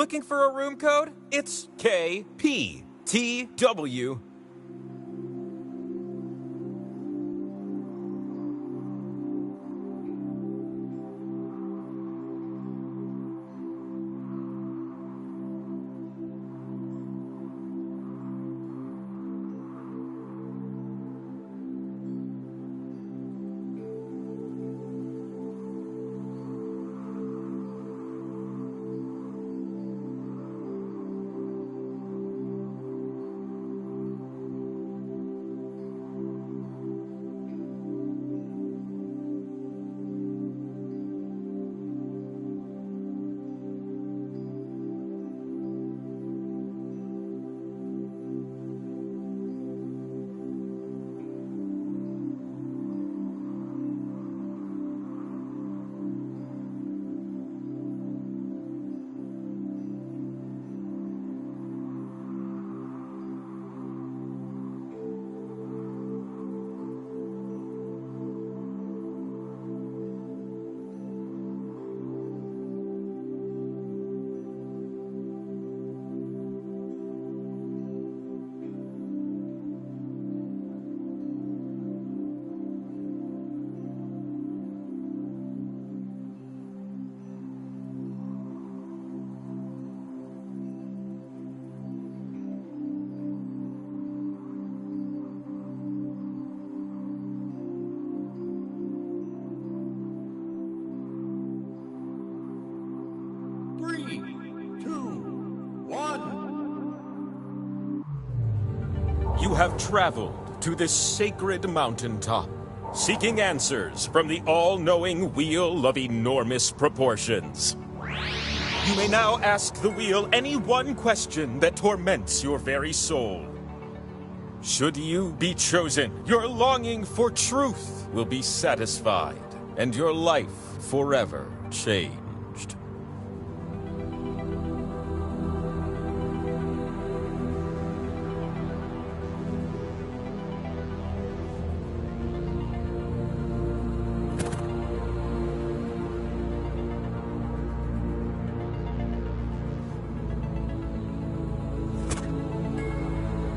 looking for a room code? It's KPTW. You have traveled to this sacred mountaintop, seeking answers from the all-knowing wheel of enormous proportions. You may now ask the wheel any one question that torments your very soul. Should you be chosen, your longing for truth will be satisfied, and your life forever changed.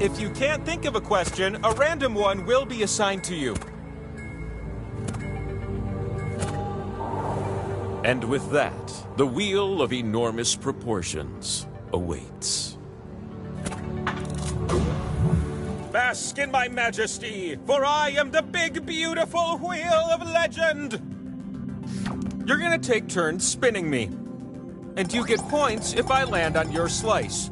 If you can't think of a question, a random one will be assigned to you. And with that, the wheel of enormous proportions awaits. Bask in my majesty, for I am the big, beautiful wheel of legend! You're gonna take turns spinning me. And you get points if I land on your slice.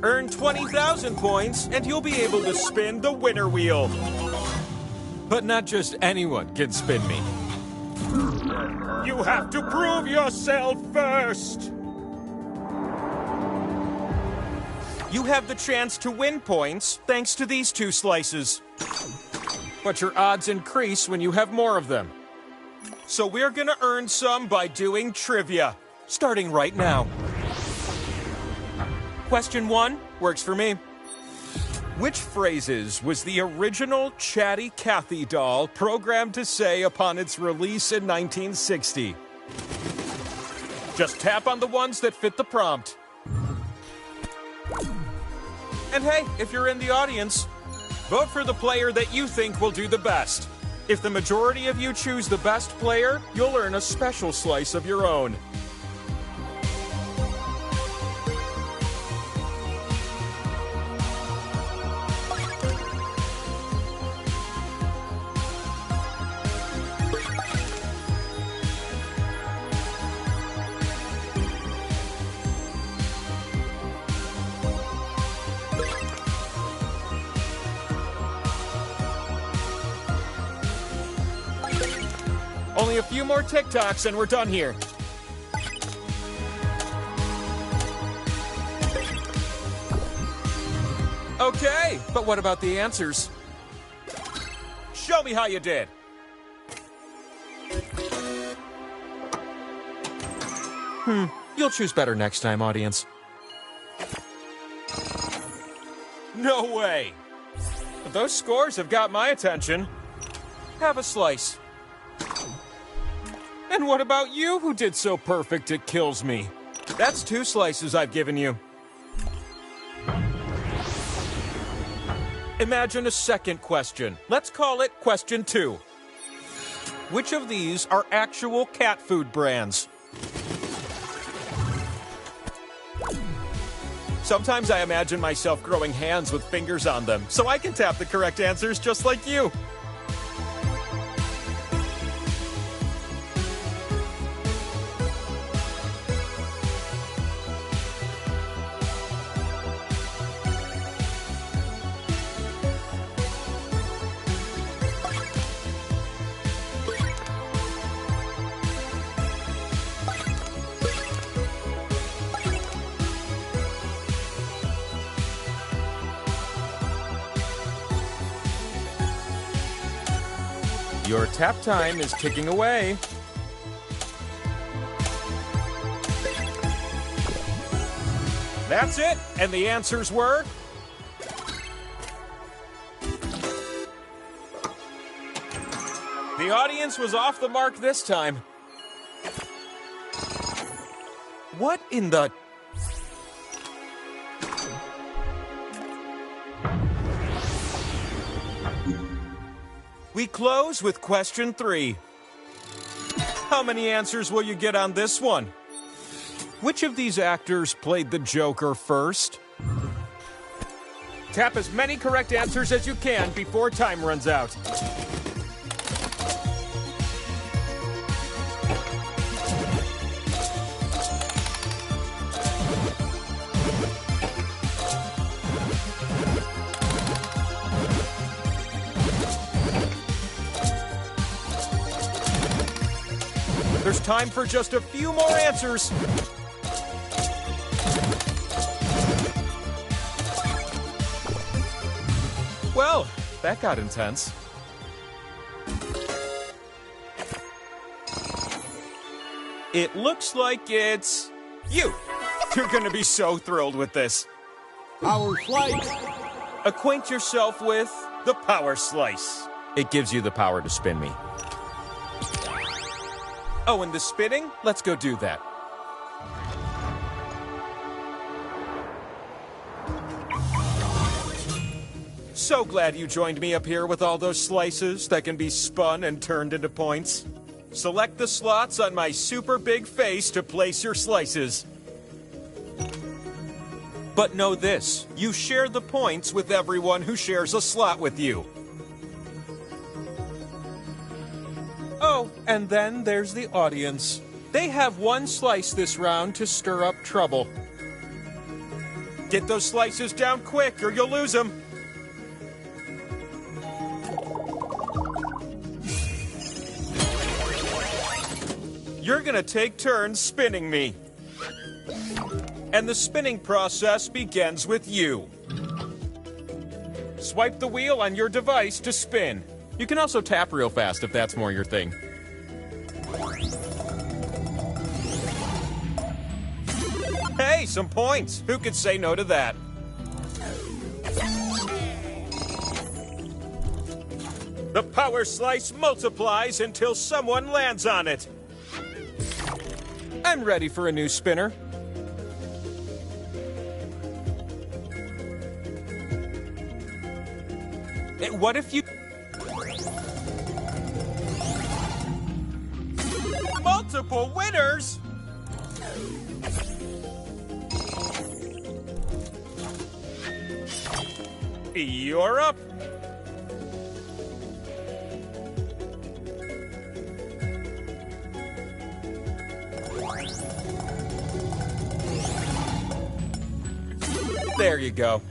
Earn 20,000 points, and you'll be able to spin the winner wheel. But not just anyone can spin me. You have to prove yourself first! You have the chance to win points thanks to these two slices. But your odds increase when you have more of them. So we're gonna earn some by doing trivia, starting right now. Question 1 works for me. Which phrases was the original Chatty Cathy doll programmed to say upon its release in 1960? Just tap on the ones that fit the prompt. And hey, if you're in the audience, vote for the player that you think will do the best. If the majority of you choose the best player, you'll earn a special slice of your own. Only a few more TikToks and we're done here. Okay, but what about the answers? Show me how you did. You'll choose better next time, audience. No way! But those scores have got my attention. Have a slice. And what about you who did so perfect it kills me? That's 2 slices I've given you. Imagine a second question. Let's call it question 2. Which of these are actual cat food brands? Sometimes I imagine myself growing hands with fingers on them, so I can tap the correct answers just like you. Your tap time is ticking away. That's it, and the answers were... The audience was off the mark this time. What in the... We close with question 3. How many answers will you get on this one? Which of these actors played the Joker first? Tap as many correct answers as you can before time runs out. There's time for just a few more answers. Well, that got intense. It looks like it's you. You're gonna be so thrilled with this. Power slice. Acquaint yourself with the power slice. It gives you the power to spin me. Oh, and the spinning? Let's go do that. So glad you joined me up here with all those slices that can be spun and turned into points. Select the slots on my super big face to place your slices. But know this, you share the points with everyone who shares a slot with you. Oh, and then there's the audience. They have 1 slice this round to stir up trouble. Get those slices down quick or you'll lose them. You're gonna take turns spinning me. And the spinning process begins with you. Swipe the wheel on your device to spin. You can also tap real fast if that's more your thing. Hey, some points. Who could say no to that? The power slice multiplies until someone lands on it. I'm ready for a new spinner. What if you... Multiple winners? You're up. There you go.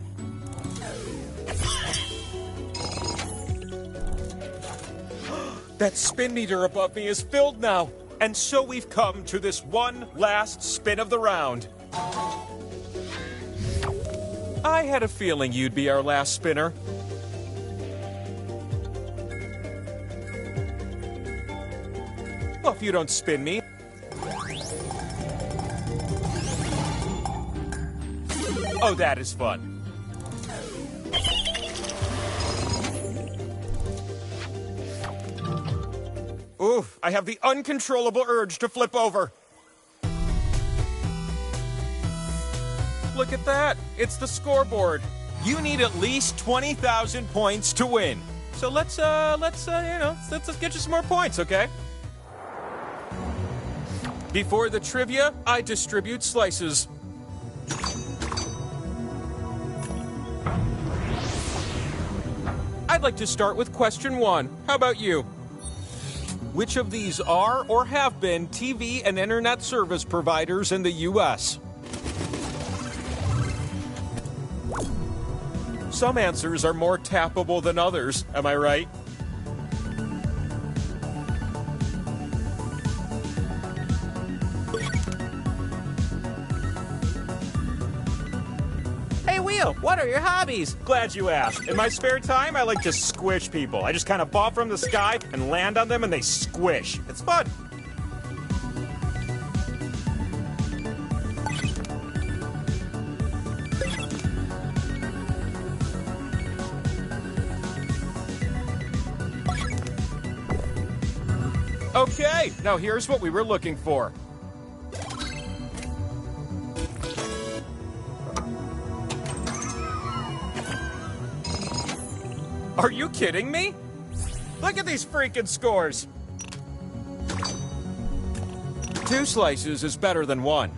That spin meter above me is filled now. And so we've come to this one last spin of the round. I had a feeling you'd be our last spinner. Well, if you don't spin me... Oh, that is fun. Oof, I have the uncontrollable urge to flip over. Look at that. It's the scoreboard. You need at least 20,000 points to win. So let's get you some more points, okay? Before the trivia, I distribute slices. I'd like to start with question 1. How about you? Which of these are or have been TV and internet service providers in the U.S.? Some answers are more tappable than others, am I right? Hey, Wheel, what are your hobbies? Glad you asked. In my spare time, I like to squish people. I just kind of fall from the sky and land on them and they squish. It's fun. Okay, now here's what we were looking for. Are you kidding me? Look at these freaking scores. 2 slices is better than 1.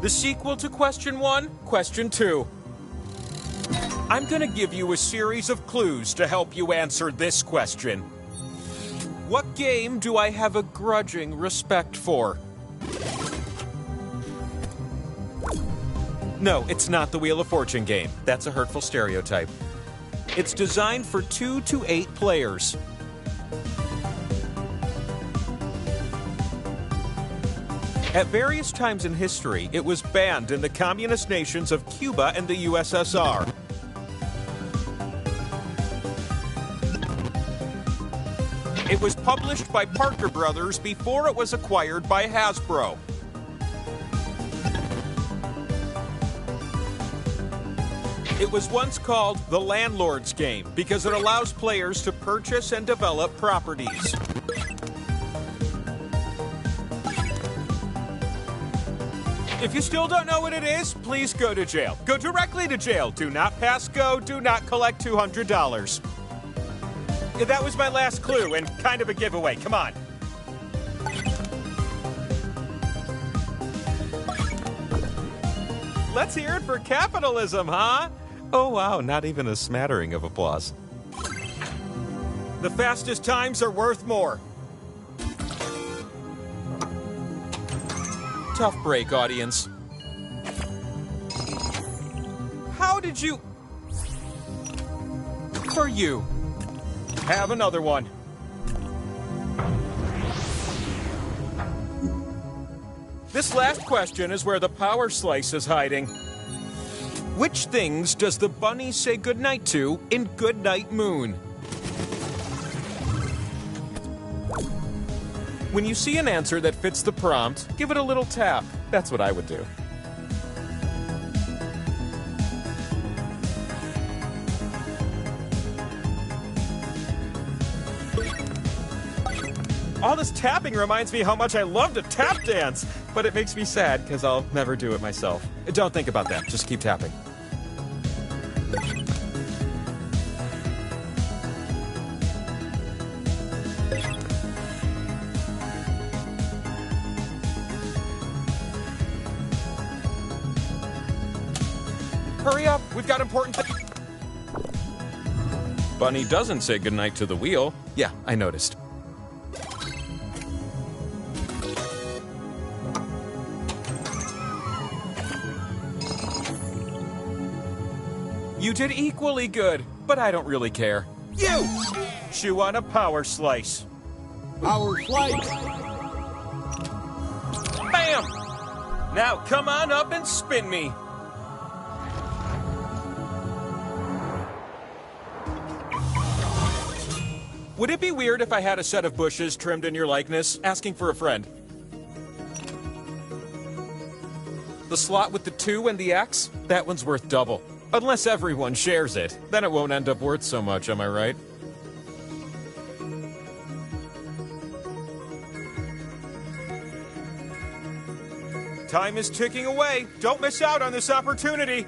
The sequel to question 1, question 2. I'm going to give you a series of clues to help you answer this question. What game do I have a grudging respect for? No, it's not the Wheel of Fortune game. That's a hurtful stereotype. It's designed for 2 to 8 players. At various times in history, it was banned in the communist nations of Cuba and the USSR. It was published by Parker Brothers before it was acquired by Hasbro. It was once called the Landlord's Game because it allows players to purchase and develop properties. If you still don't know what it is, please go to jail. Go directly to jail. Do not pass go. Do not collect $200. That was my last clue and kind of a giveaway. Come on. Let's hear it for capitalism, huh? Oh, wow, not even a smattering of applause. The fastest times are worth more. Tough break, audience. How did you... For you. Have another one. This last question is where the power slice is hiding. Which things does the bunny say goodnight to in Goodnight Moon? When you see an answer that fits the prompt, give it a little tap. That's what I would do. All this tapping reminds me how much I love to tap dance, but it makes me sad because I'll never do it myself. Don't think about that. Just keep tapping. Hurry up. We've got important things. Bunny doesn't say goodnight to the wheel. Yeah, I noticed. You did equally good, but I don't really care. You! Chew on a power slice. Power slice. Bam! Now come on up and spin me. Would it be weird if I had a set of bushes trimmed in your likeness, asking for a friend? The slot with the 2 and the X? That one's worth double. Unless everyone shares it. Then it won't end up worth so much, am I right? Time is ticking away. Don't miss out on this opportunity.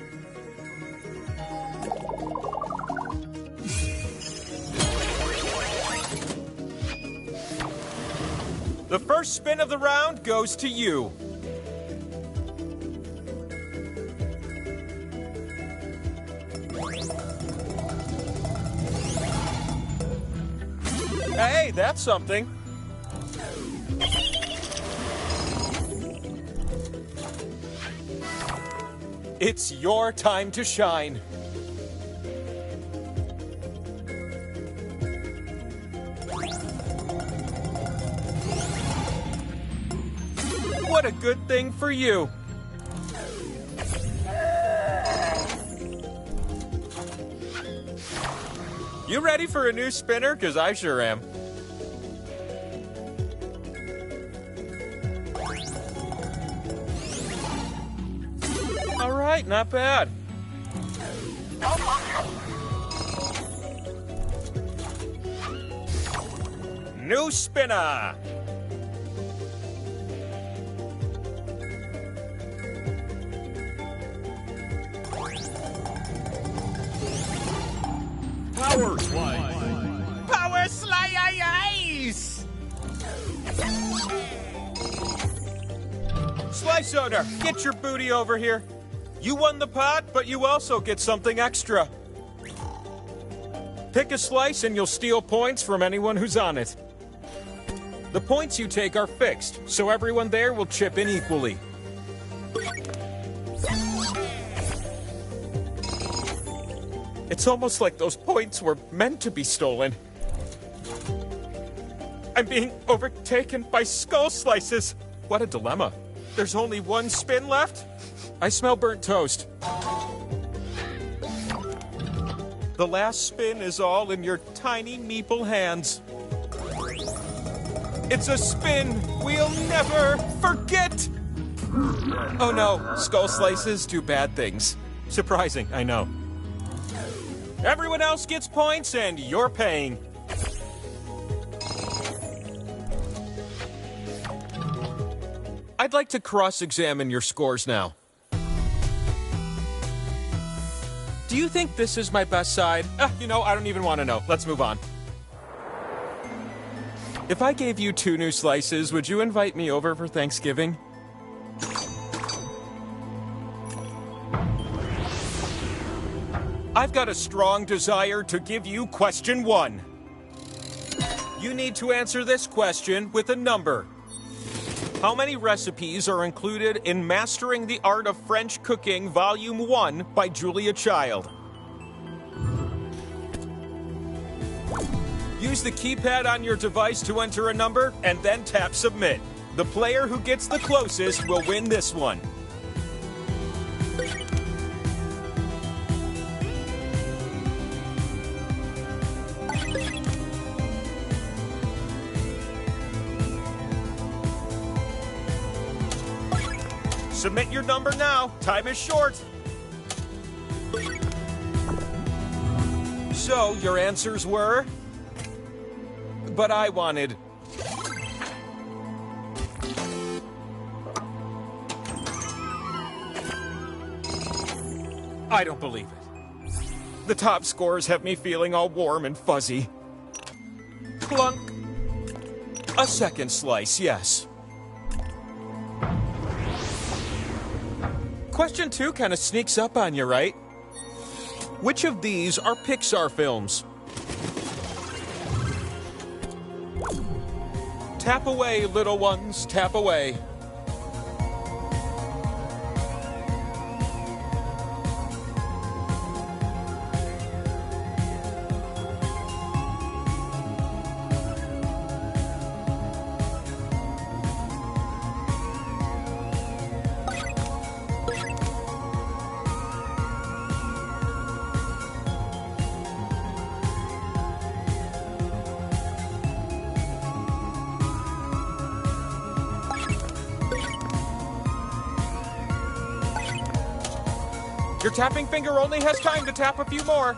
The first spin of the round goes to you. Hey, that's something. It's your time to shine. What a good thing for you. You ready for a new spinner? 'Cause I sure am. All right, not bad. New spinner. Power slide. Power slice! Slice owner, get your booty over here. You won the pot, but you also get something extra. Pick a slice and you'll steal points from anyone who's on it. The points you take are fixed, so everyone there will chip in equally. It's almost like those points were meant to be stolen. I'm being overtaken by skull slices. What a dilemma. There's only one spin left. I smell burnt toast. The last spin is all in your tiny meeple hands. It's a spin we'll never forget. Oh no, skull slices do bad things. Surprising, I know. Everyone else gets points and you're paying. I'd like to cross-examine your scores now. Do you think this is my best side? You know, I don't even want to know. Let's move on. If I gave you 2 new slices, would you invite me over for Thanksgiving? I've got a strong desire to give you question 1. You need to answer this question with a number. How many recipes are included in Mastering the Art of French Cooking Volume 1 by Julia Child? Use the keypad on your device to enter a number and then tap Submit. The player who gets the closest will win this one. Submit your number now. Time is short. So, your answers were? But I wanted... I don't believe it. The top scores have me feeling all warm and fuzzy. Clunk. A second slice, yes. Question 2 kind of sneaks up on you, right? Which of these are Pixar films? Tap away, little ones, tap away. Your tapping finger only has time to tap a few more.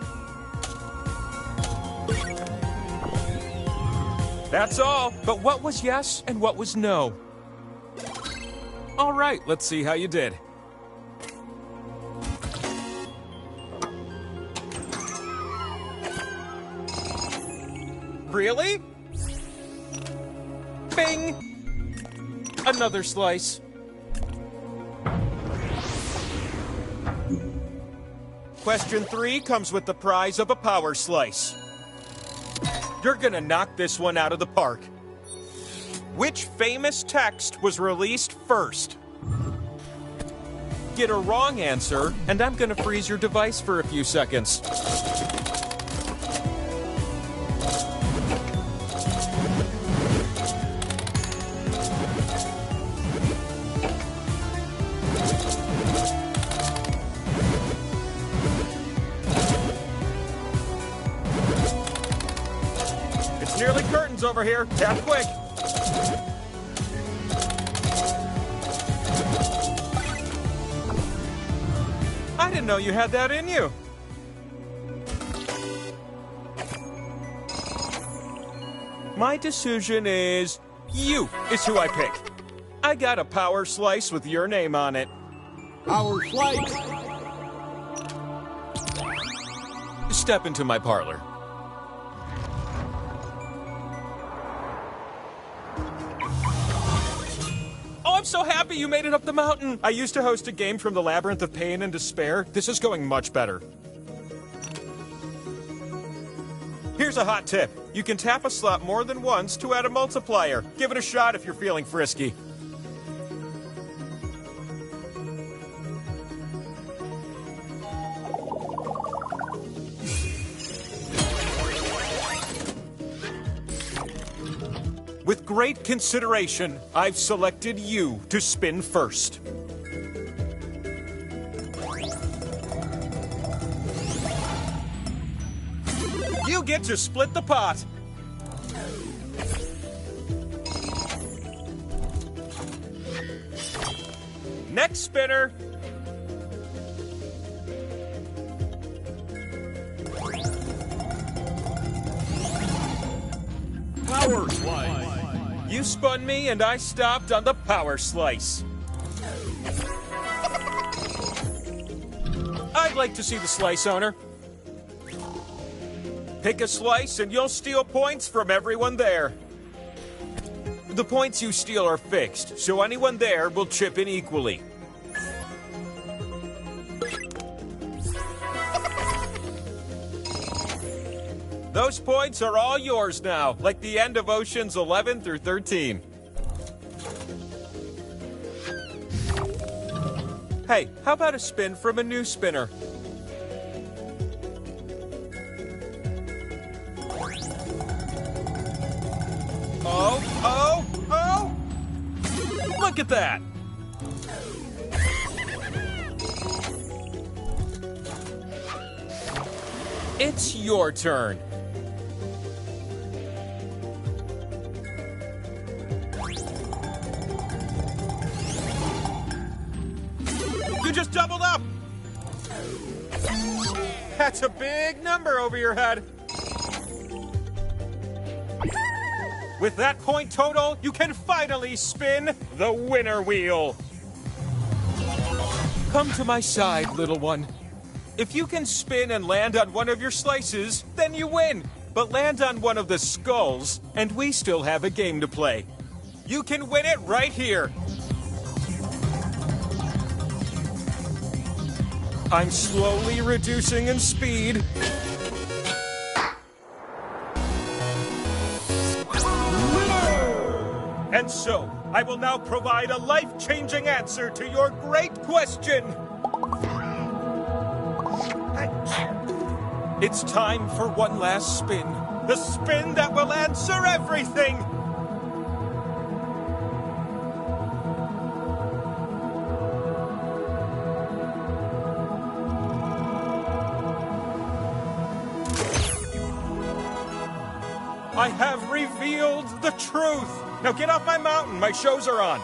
That's all. But what was yes and what was no? All right, let's see how you did. Really? Bing! Another slice. Question 3 comes with the prize of a power slice. You're gonna knock this one out of the park. Which famous text was released first? Get a wrong answer, and I'm gonna freeze your device for a few seconds. It's nearly curtains over here. Tap quick. I didn't know you had that in you. My decision is you is who I pick. I got a power slice with your name on it. Power slice. Step into my parlor. Oh, I'm so happy you made it up the mountain. I used to host a game from the Labyrinth of Pain and Despair. This is going much better. Here's a hot tip. You can tap a slot more than once to add a multiplier. Give it a shot if you're feeling frisky. With great consideration, I've selected you to spin first. You get to split the pot. Next spinner. Power slice. You spun me and I stopped on the power slice. I'd like to see the slice owner. Pick a slice and you'll steal points from everyone there. The points you steal are fixed, so anyone there will chip in equally. Those points are all yours now, like the end of Oceans 11 through 13. Hey, how about a spin from a new spinner? Oh! Look at that! It's your turn. You just doubled up! That's a big number over your head. With that point total, you can finally spin the winner wheel. Come to my side, little one. If you can spin and land on one of your slices, then you win. But land on one of the skulls, and we still have a game to play. You can win it right here. I'm slowly reducing in speed. And so, I will now provide a life-changing answer to your great question. It's time for one last spin. The spin that will answer everything. I have revealed the truth. Now get off my mountain. My shows are on.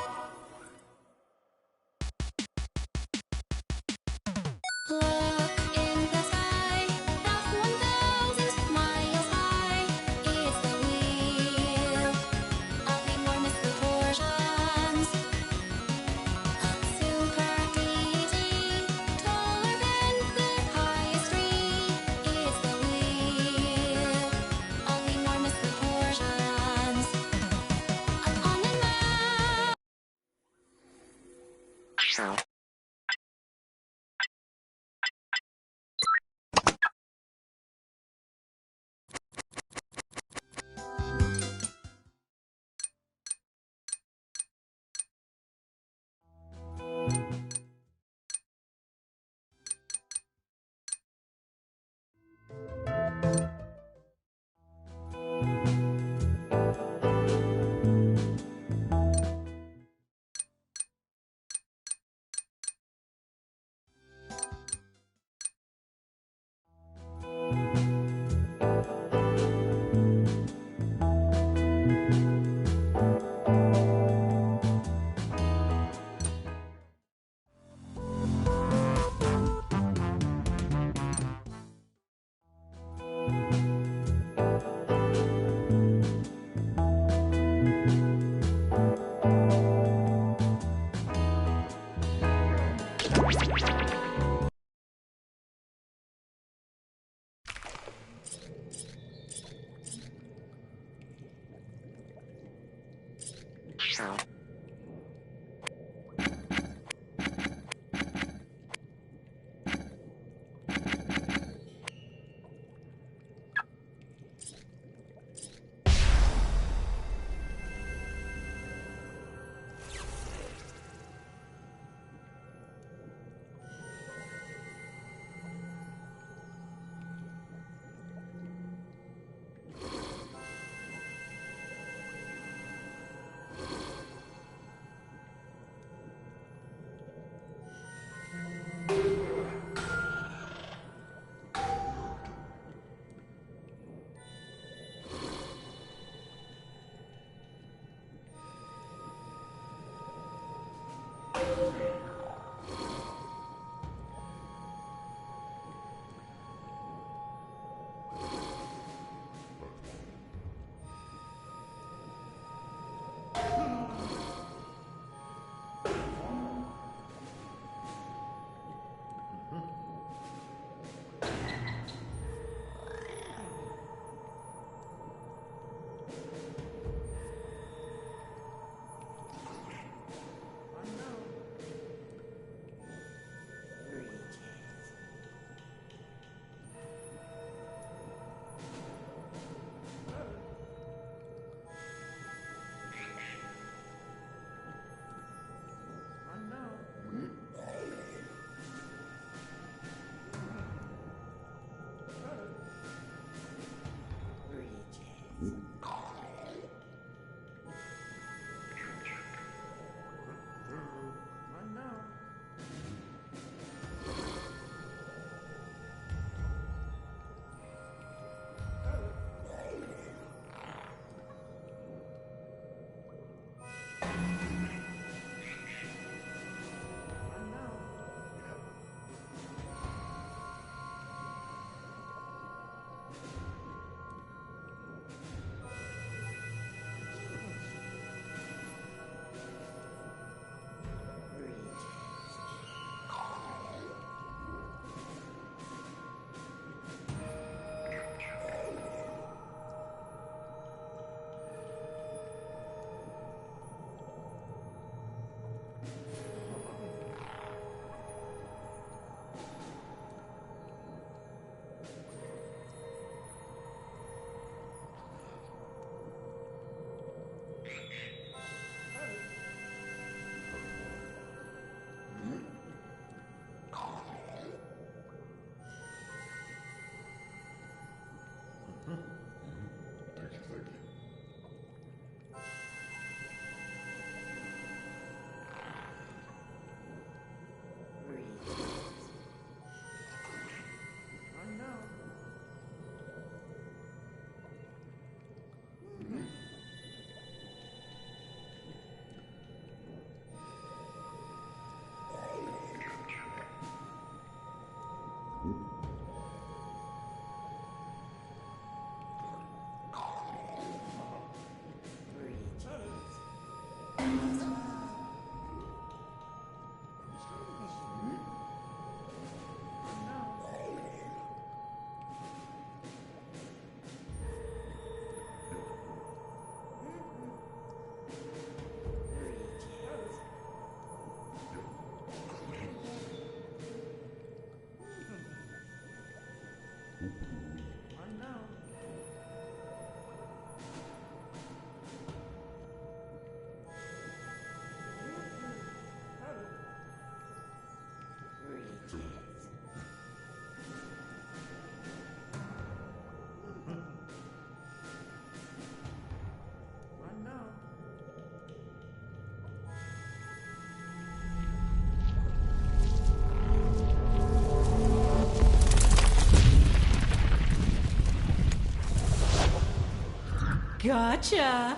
Gotcha.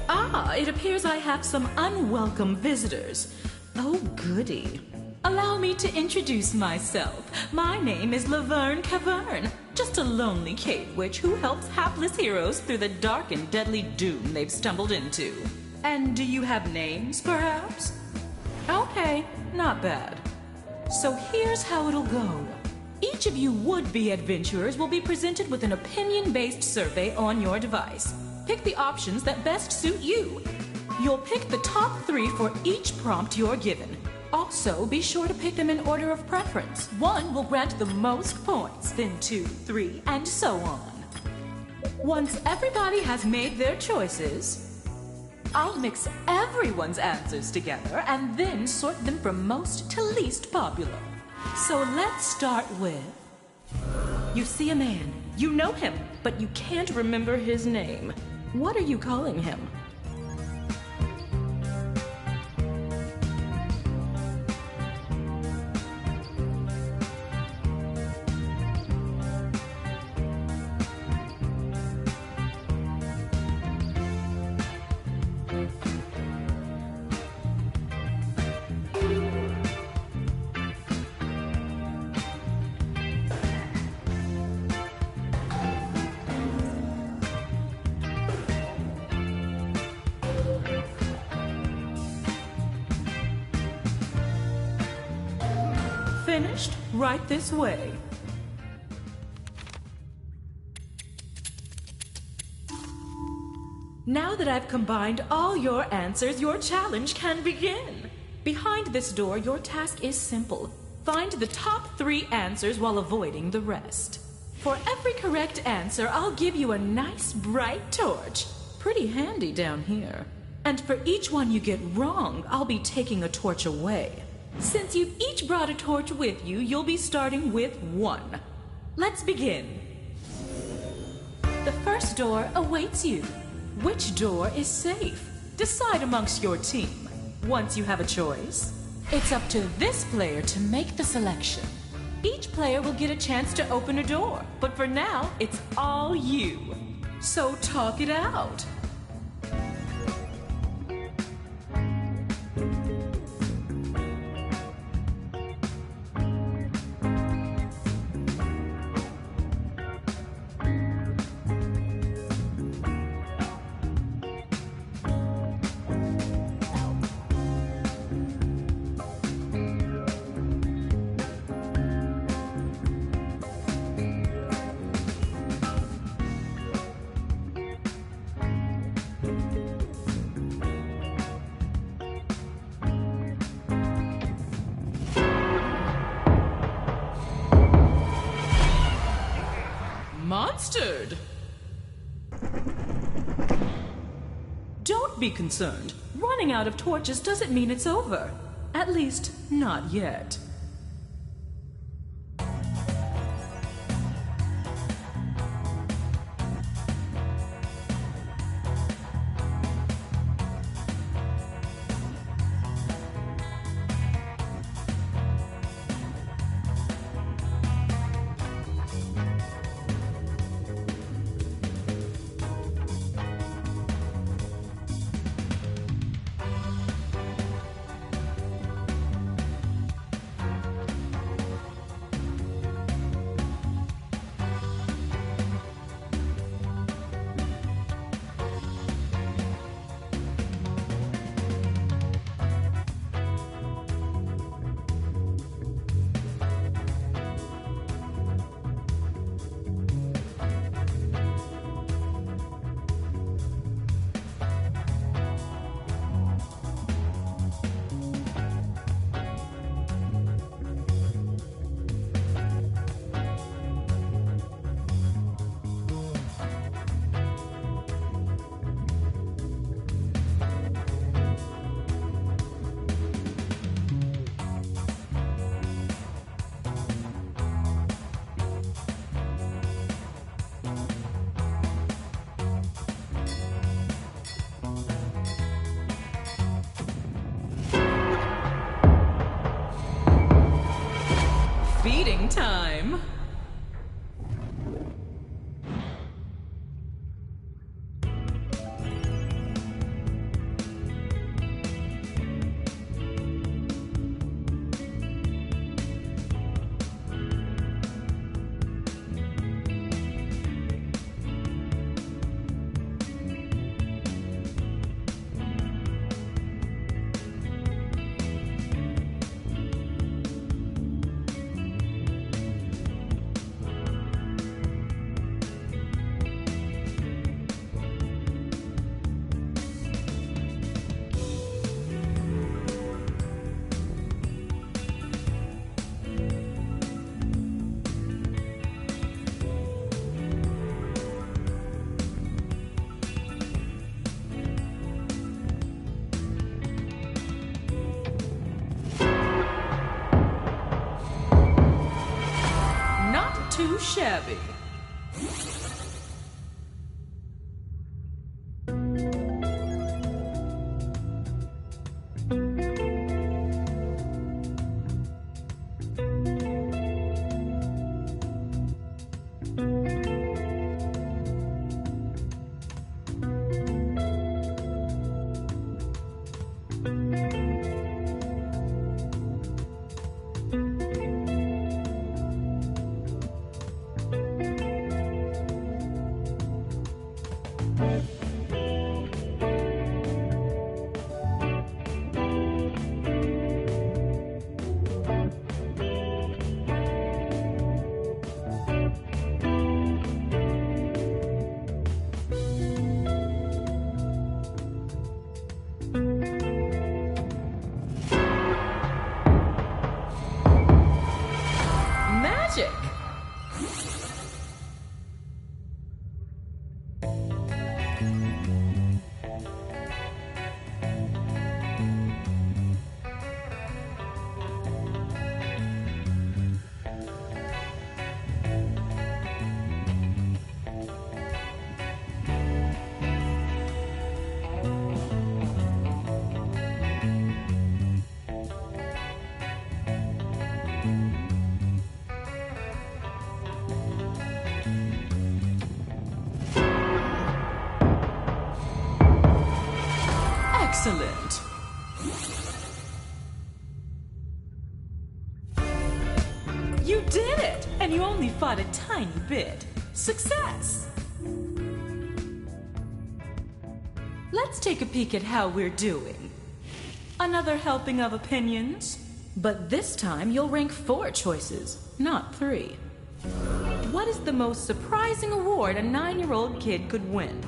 Ah, it appears I have some unwelcome visitors. Oh, goody. Allow me to introduce myself. My name is LORDY-MK, just a lonely cave witch who helps hapless heroes through the dark and deadly doom they've stumbled into. And do you have names, perhaps? Okay, not bad. So here's how it'll go. Each of you would-be adventurers will be presented with an opinion-based survey on your device. pick the options that best suit you. You'll pick the top 3 for each prompt you're given. Also, be sure to pick them in order of preference. 1 will grant the most points, then 2, 3, and so on. Once everybody has made their choices, I'll mix everyone's answers together and then sort them from most to least popular. So let's start with... You see a man. You know him, but you can't remember his name. What are you calling him? Finished? Right this way. Now that I've combined all your answers, your challenge can begin. Behind this door, your task is simple. Find the top 3 answers while avoiding the rest. For every correct answer, I'll give you a nice bright torch. Pretty handy down here. And for each one you get wrong, I'll be taking a torch away. Since you've each brought a torch with you, you'll be starting with 1. Let's begin. The first door awaits you. Which door is safe? Decide amongst your team. Once you have a choice, it's up to this player to make the selection. Each player will get a chance to open a door, but for now, it's all you. So talk it out. Monstered! Don't be concerned. Running out of torches doesn't mean it's over. At least, not yet. Feeding time. too shabby. Magic! Excellent. You did it! And you only fought a tiny bit. Success! Let's take a peek at how we're doing. Another helping of opinions. But this time you'll rank 4 choices, not 3. What is the most surprising award a 9-year-old kid could win?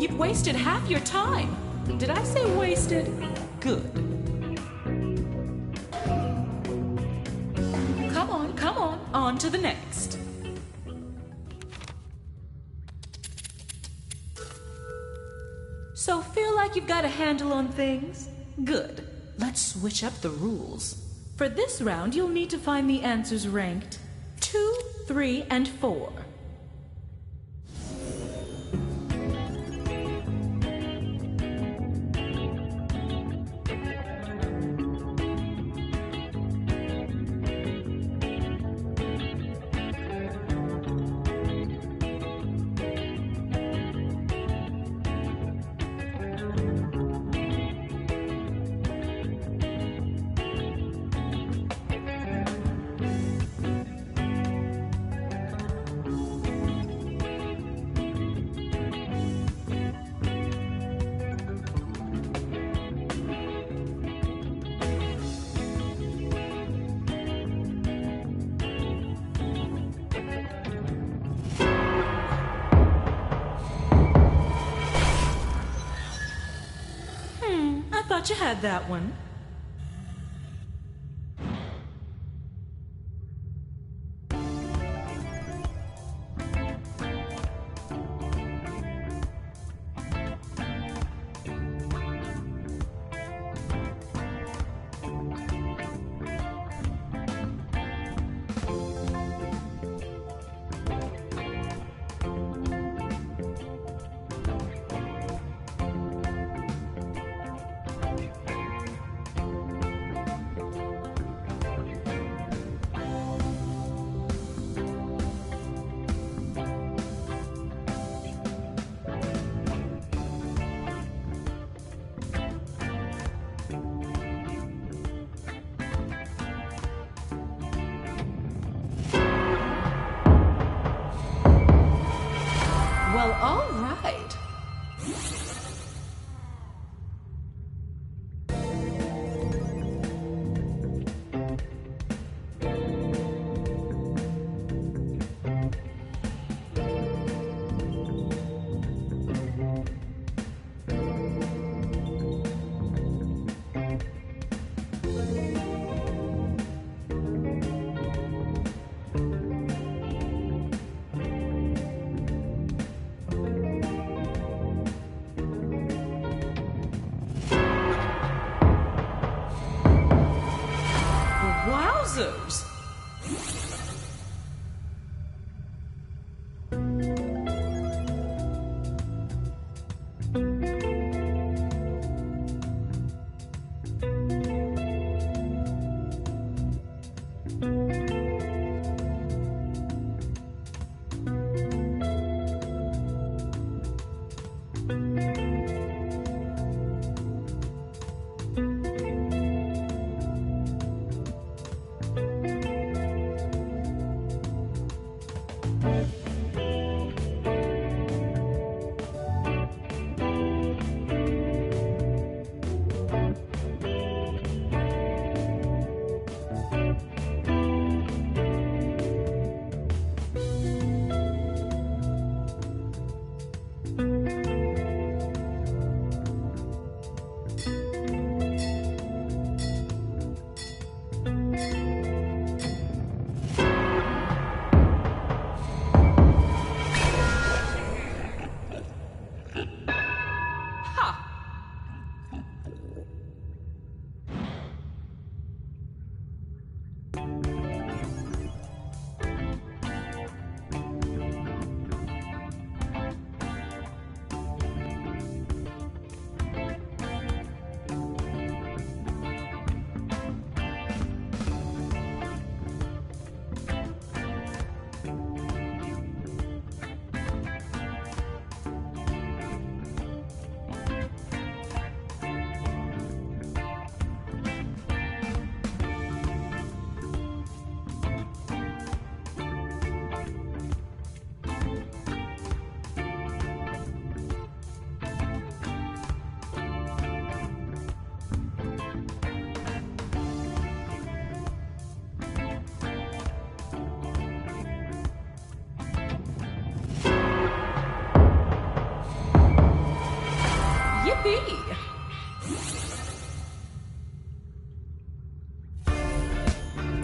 You've wasted half your time. Did I say wasted? Good. Come on to the next. So feel like you've got a handle on things? Good. Let's switch up the rules. For this round, you'll need to find the answers ranked 2, 3, and 4. Thought you had that one. Wowzers!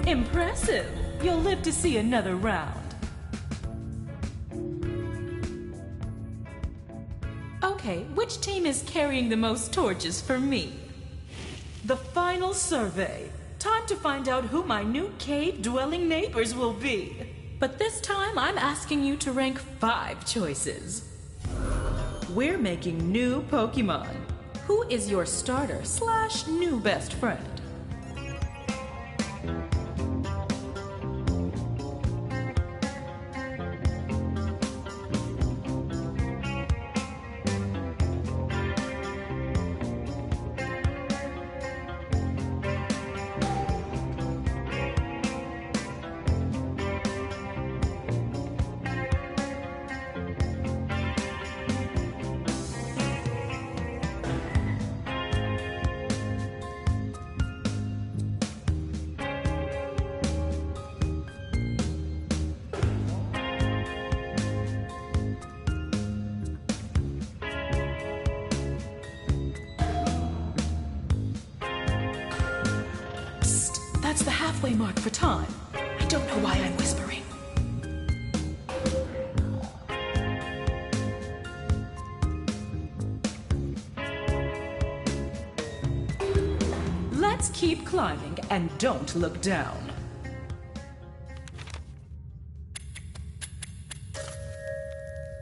Impressive. You'll live to see another round. Okay, which team is carrying the most torches for me? The final survey. Time to find out who my new cave-dwelling neighbors will be. But this time, I'm asking you to rank 5 choices. We're making new Pokemon. Who is your starter/new best friend? That's the halfway mark for time. I don't know why I'm whispering. Let's keep climbing and don't look down.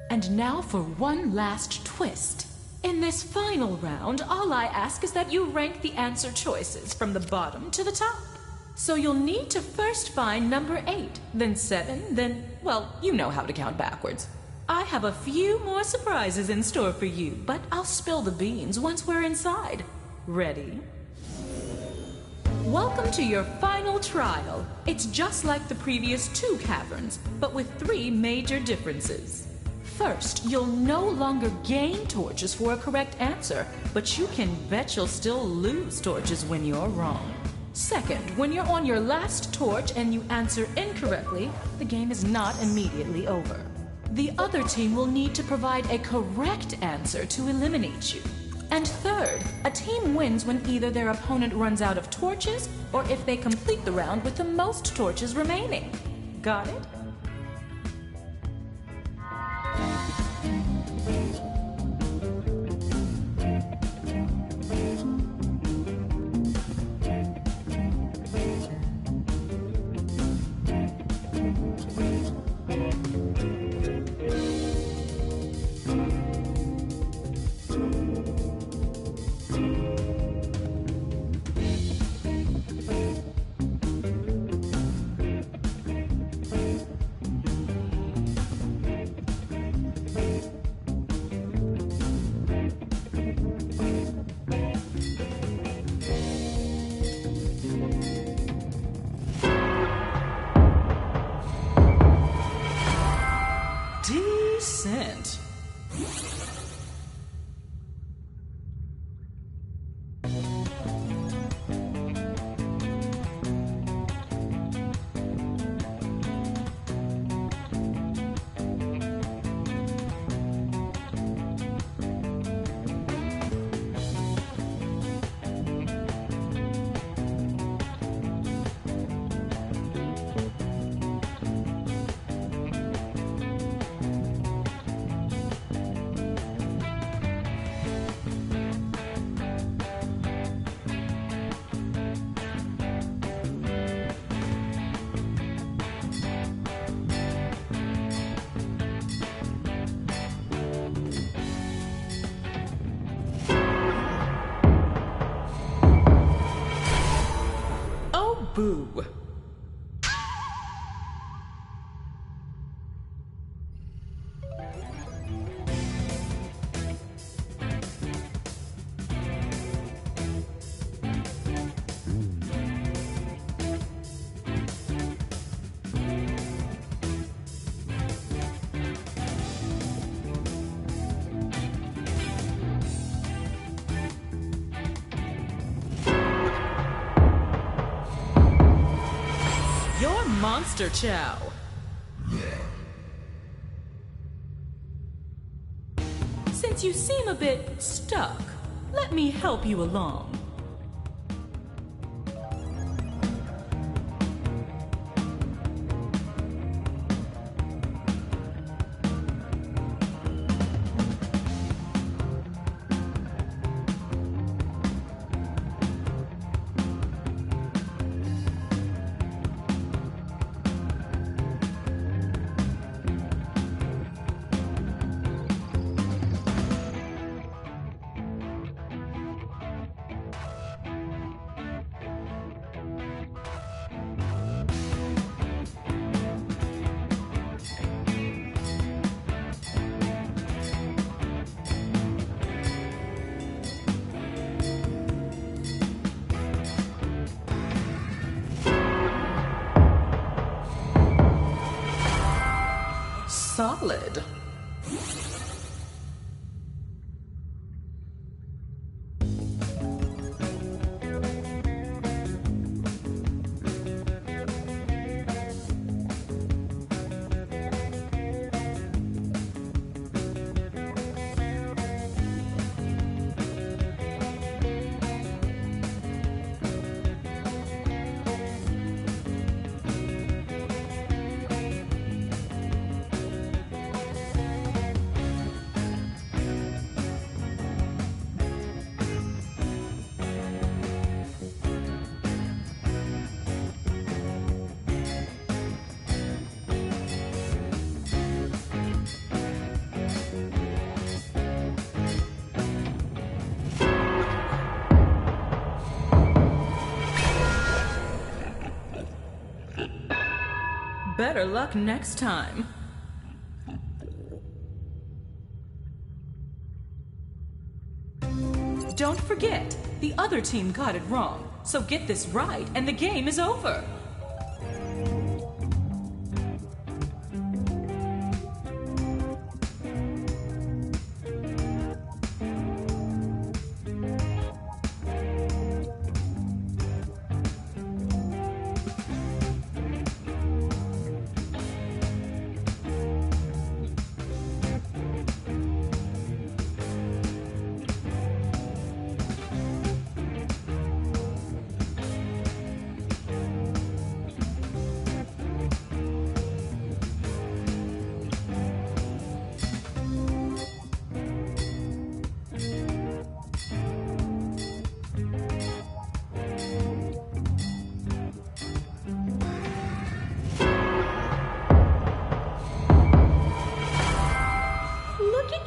And now for one last twist. In this final round, all I ask is that you rank the answer choices from the bottom to the top. So you'll need to first find number 8, then 7, then, well, you know how to count backwards. I have a few more surprises in store for you, but I'll spill the beans once we're inside. Ready? Welcome to your final trial. It's just like the previous 2 caverns, but with 3 major differences. First, you'll no longer gain torches for a correct answer, but you can bet you'll still lose torches when you're wrong. Second, when you're on your last torch and you answer incorrectly, the game is not immediately over. The other team will need to provide a correct answer to eliminate you. And third, a team wins when either their opponent runs out of torches or if they complete the round with the most torches remaining. Got it? monster chow. Since you seem a bit stuck, let me help you along. Solid. Better luck next time. Don't forget, the other team got it wrong. So get this right and the game is over.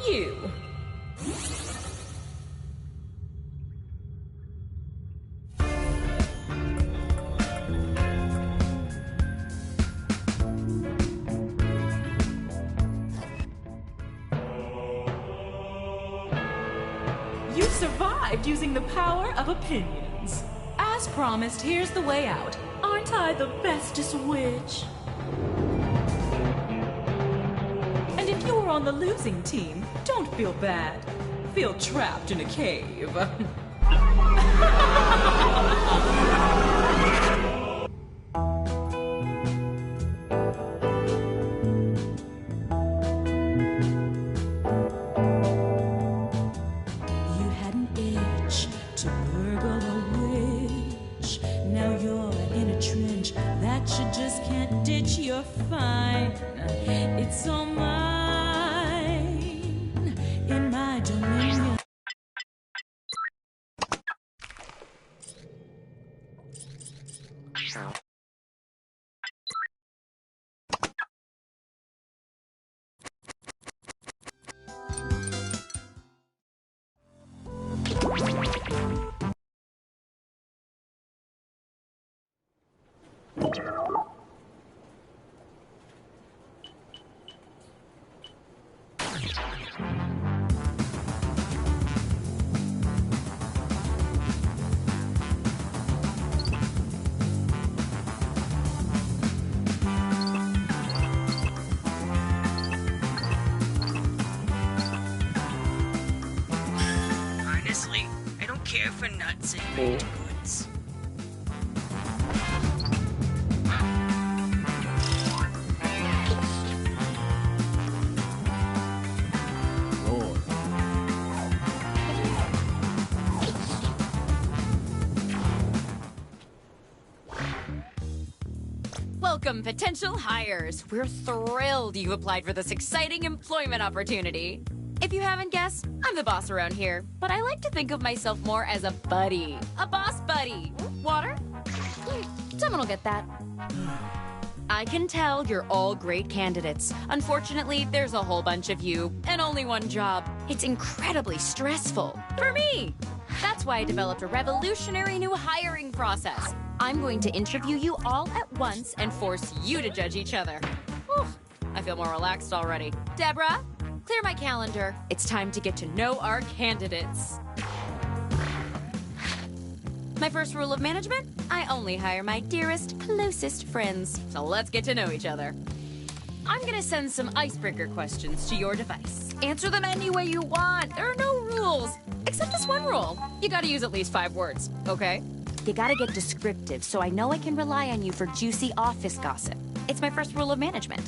You. You survived using the power of opinions. As promised, here's the way out. Aren't I the bestest witch? And if you're on the losing team, don't feel bad. Feel trapped in a cave. You had an itch to burgle a witch. Now you're in a trench that you just can't ditch. You're fine. It's all mine. In my dominion. Honestly, I don't care for nuts and baked goods. Welcome, potential hires. We're thrilled you applied for this exciting employment opportunity. If you haven't guessed, I'm the boss around here, but I like to think of myself more as a buddy. A boss buddy. Water? Someone will get that. I can tell you're all great candidates. Unfortunately, there's a whole bunch of you and only one job. It's incredibly stressful. For me! That's why I developed a revolutionary new hiring process. I'm going to interview you all at once and force you to judge each other. Whew, I feel more relaxed already. Deborah, clear my calendar. It's time to get to know our candidates. My first rule of management, I only hire my dearest, closest friends. So let's get to know each other. I'm gonna send some icebreaker questions to your device. Answer them any way you want. There are no rules. Except this one rule. You gotta use at least 5 words, okay? You gotta get descriptive so I know I can rely on you for juicy office gossip. It's my first rule of management.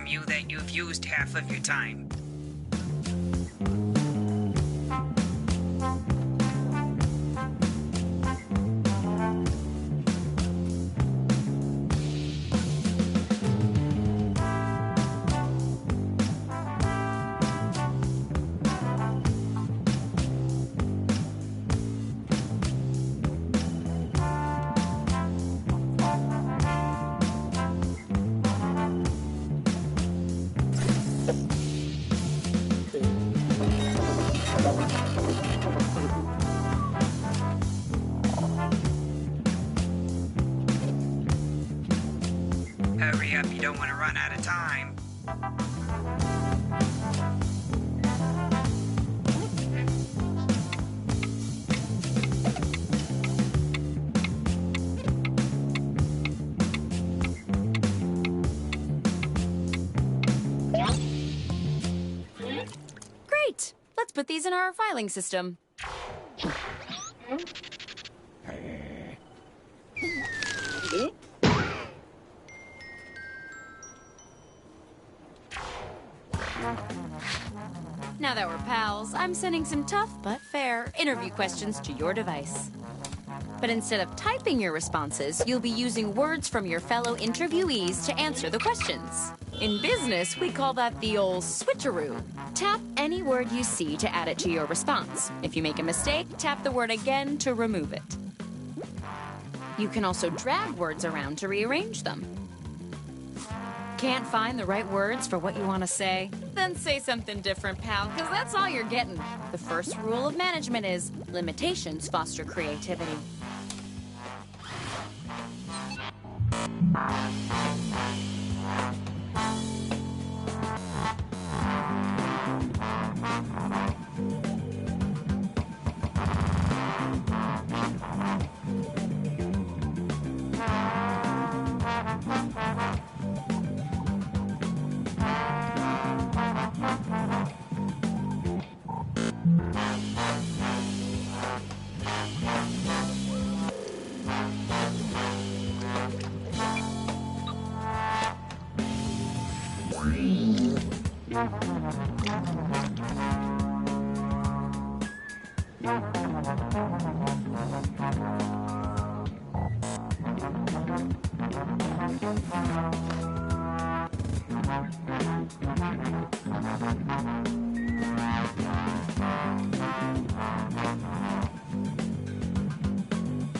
You that you've used half of your time. Hurry up, you don't want to run out of time. Great! Let's put these in our filing system. Now that we're pals, I'm sending some tough but fair interview questions to your device. But instead of typing your responses, you'll be using words from your fellow interviewees to answer the questions. In business, we call that the old switcheroo. Tap any word you see to add it to your response. If you make a mistake, tap the word again to remove it. You can also drag words around to rearrange them. Can't find the right words for what you want to say? Then say something different, pal, because that's all you're getting. The first rule of management is limitations foster creativity.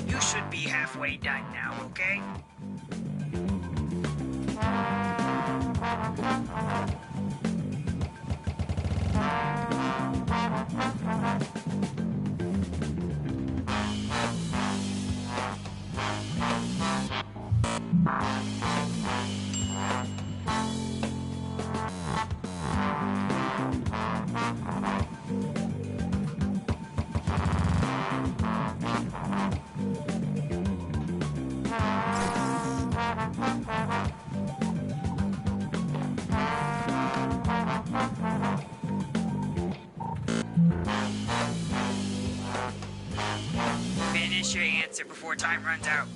You should be halfway done now, okay? Finish your answer before time runs out.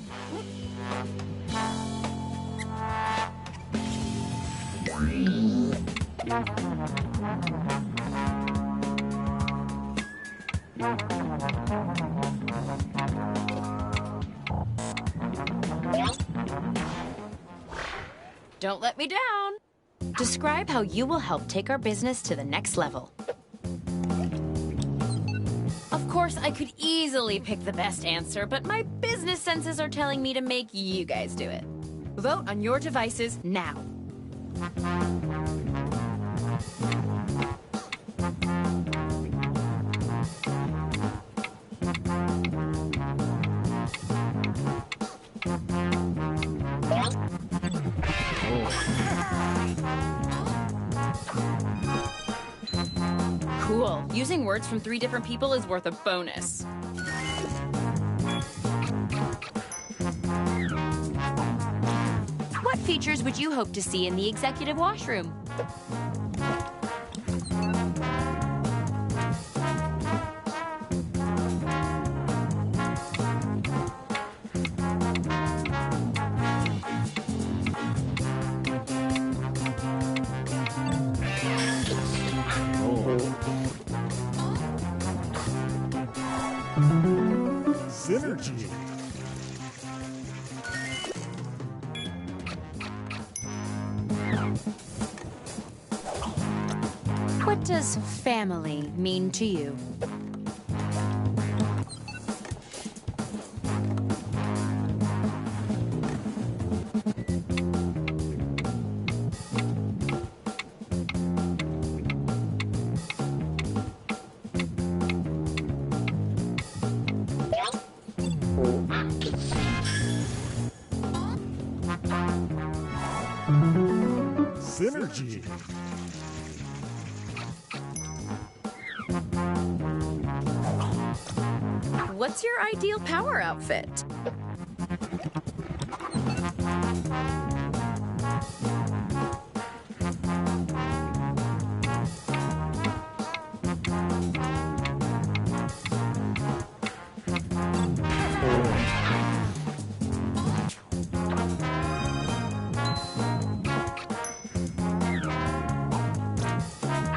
Don't let me down. Describe how you will help take our business to the next level. Of course, I could easily pick the best answer, but my business senses are telling me to make you guys do it. Vote on your devices now. Cool. Using words from 3 different people is worth a bonus. What features would you hope to see in the executive washroom? Synergy. What does family mean to you? Synergy. What's your ideal power outfit?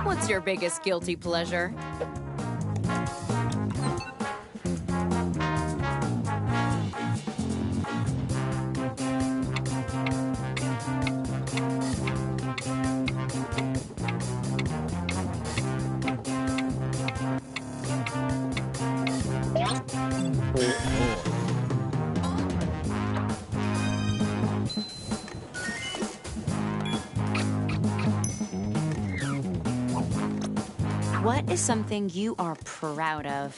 What's your biggest guilty pleasure? What is something you are proud of?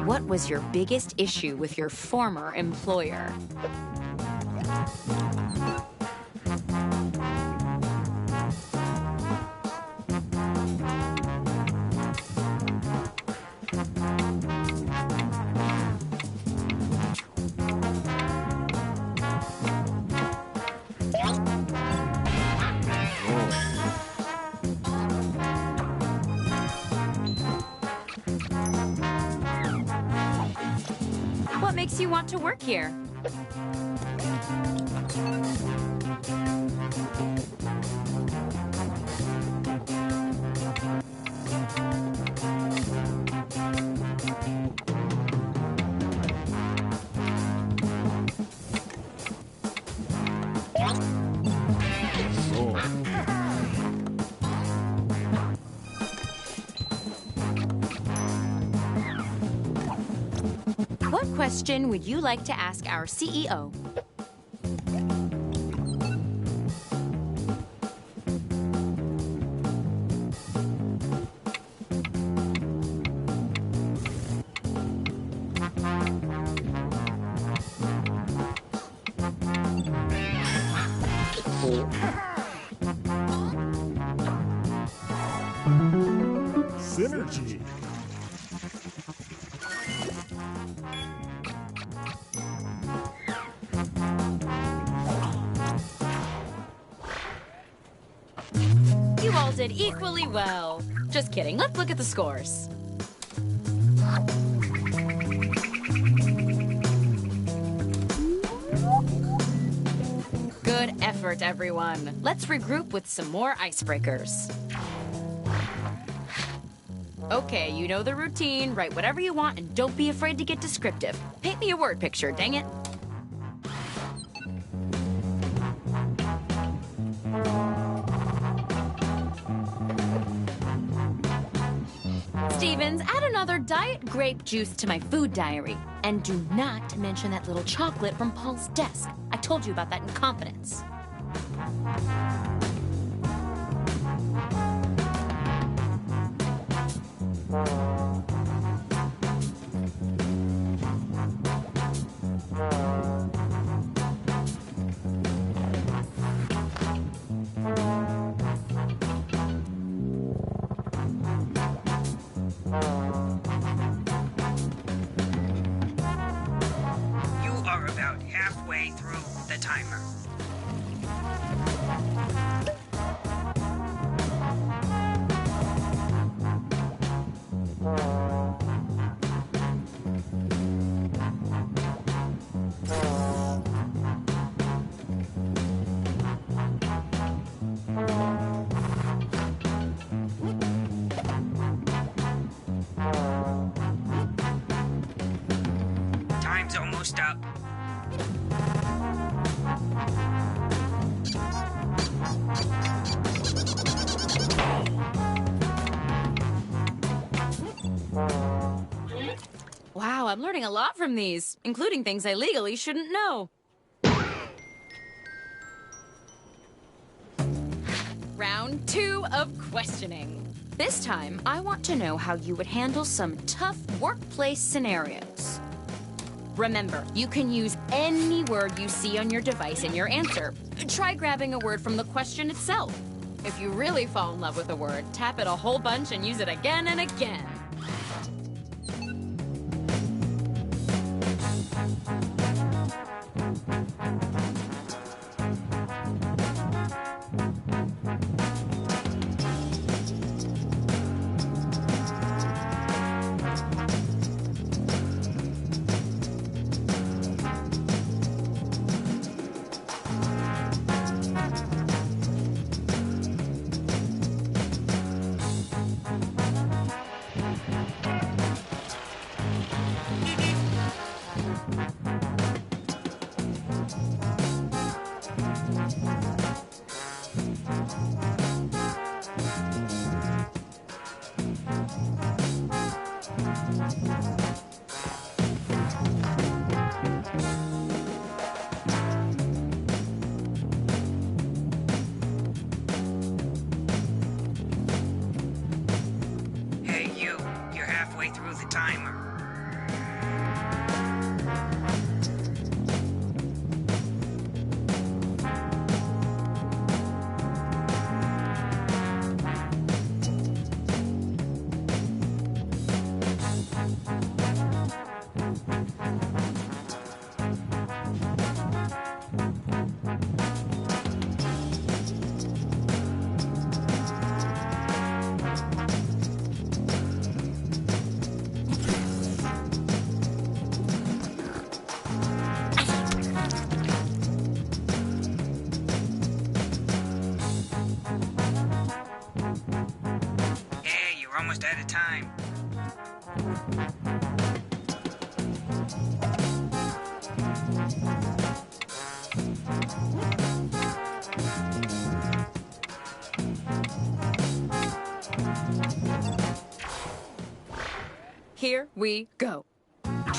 What was your biggest issue with your former employer? What makes you want to work here? question would you like to ask our CEO? Synergy. You all did equally well. Just kidding. Let's look at the scores. Good effort, everyone. Let's regroup with some more icebreakers. Okay, you know the routine. Write whatever you want and don't be afraid to get descriptive. Paint me a word picture, dang it. Stevens, add another diet grape juice to my food diary. And do not mention that little chocolate from Paul's desk. I told you about that in confidence. You are about halfway through the timer. Time's almost up. Wow, I'm learning a lot from these, including things I legally shouldn't know. Round 2 of questioning. This time, I want to know how you would handle some tough workplace scenarios. Remember, you can use any word you see on your device in your answer. Try grabbing a word from the question itself. If you really fall in love with a word, tap it a whole bunch and use it again and again. Hey, you're halfway through the timer. Hey, you're almost out of time. Here we go.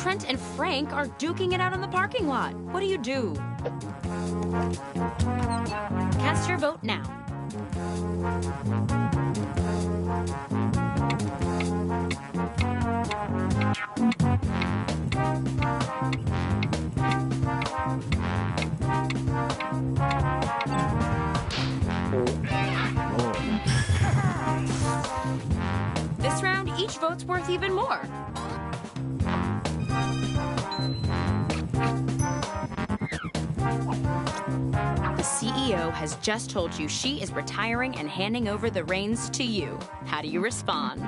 Trent and Frank are duking it out in the parking lot. What do you do? Cast your vote now. This round, each vote's worth even more. The CEO has just told you she is retiring and handing over the reins to you. How do you respond?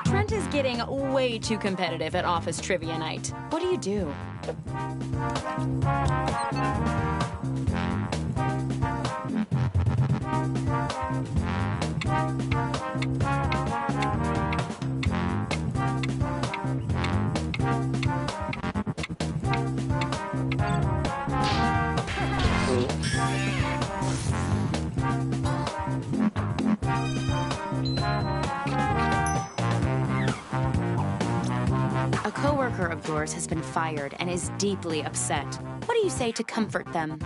Trent is getting way too competitive at office trivia night. What do you do? A coworker of yours has been fired and is deeply upset. What do you say to comfort them?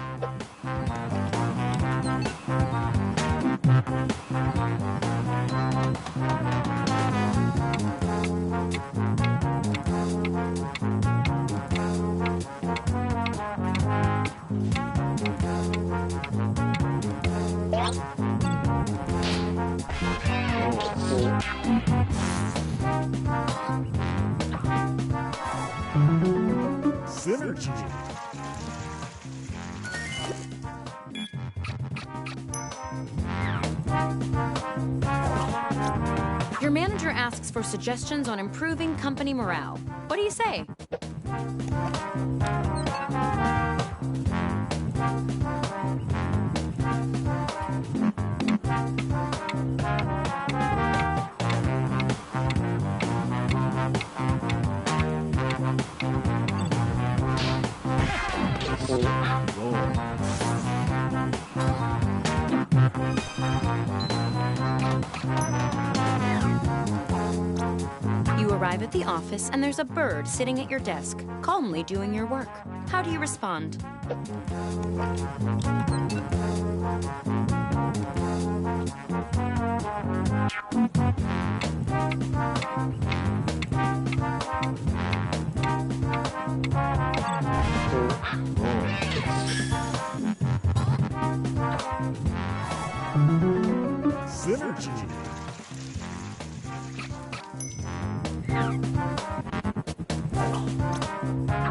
Synergy. Your manager asks for suggestions on improving company morale. What do you say? You arrive at the office and there's a bird sitting at your desk, calmly doing your work. How do you respond? Synergy.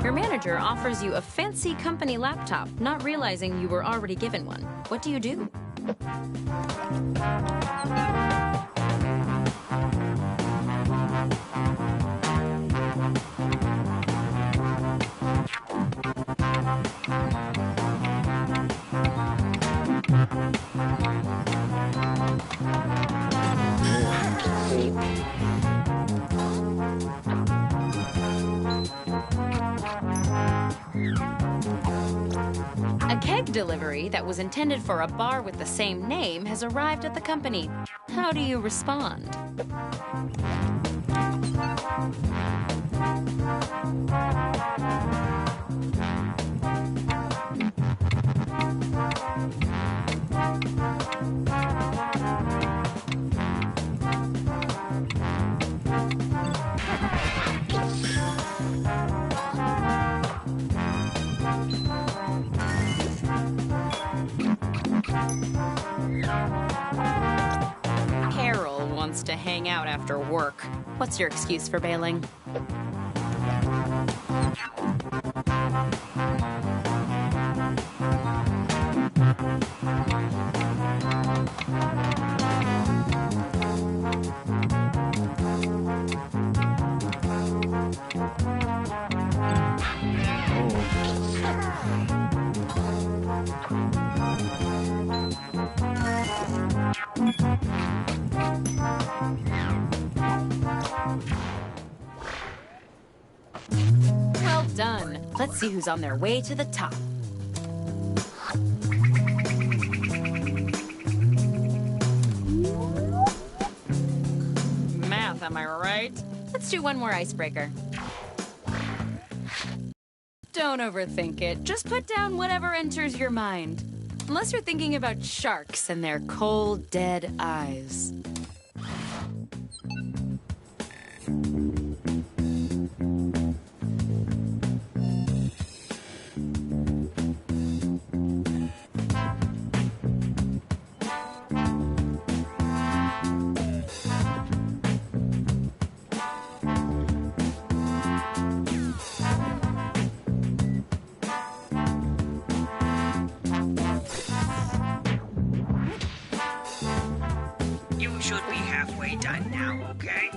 Your manager offers you a fancy company laptop, not realizing you were already given one. What do you do? A keg delivery that was intended for a bar with the same name has arrived at the company. How do you respond? Carol wants to hang out after work. What's your excuse for bailing? Well done. Let's see who's on their way to the top. Math, am I right? Let's do one more icebreaker. Don't overthink it. Just put down whatever enters your mind. Unless you're thinking about sharks and their cold, dead eyes. You should be halfway done now, okay?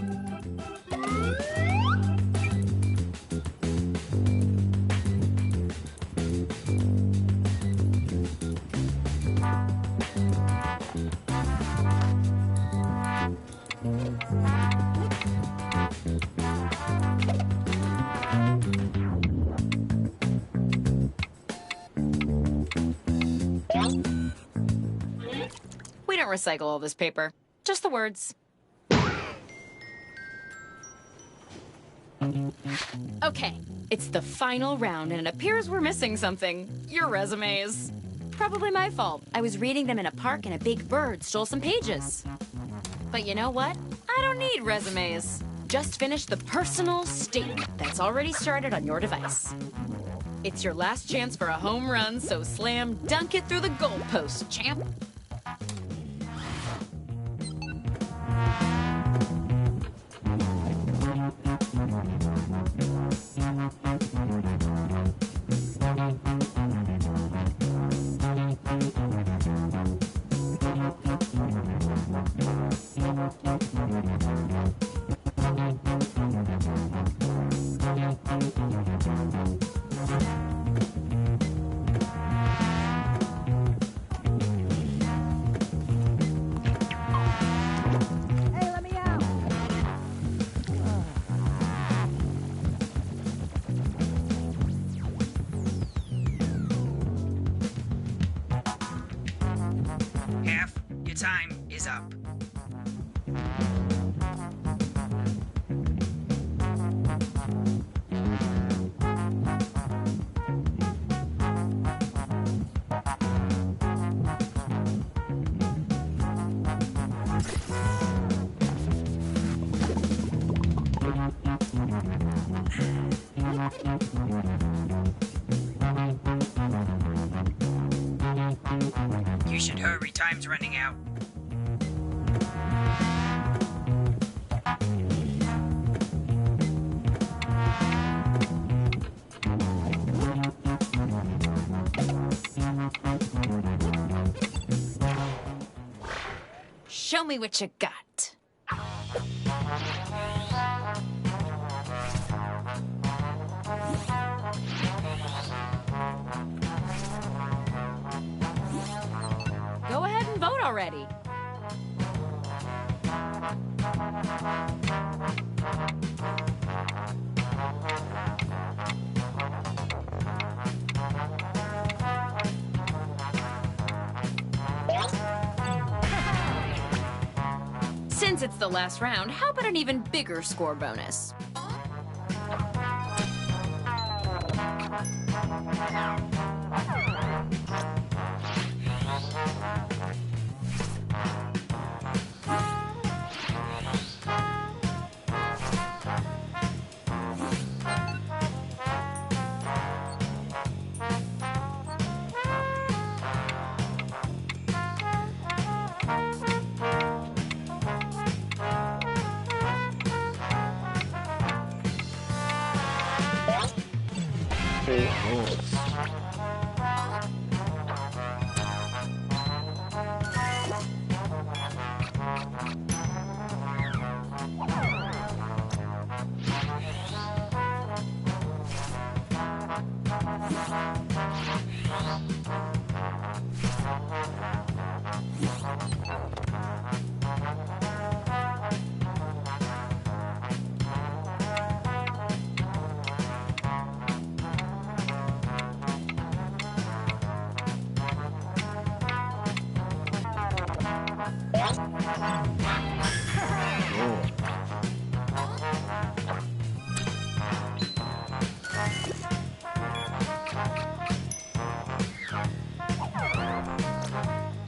We don't recycle all this paper. Just the words. Okay, it's the final round, and it appears we're missing something. Your resumes. Probably my fault. I was reading them in a park and a big bird stole some pages. But you know what? I don't need resumes. Just finish the personal statement that's already started on your device. It's your last chance for a home run, so slam dunk it through the goalpost, champ. Half your time is up. You should hurry, time's running out. Show me what you got. Go ahead and vote already. Since it's the last round, how about an even bigger score bonus?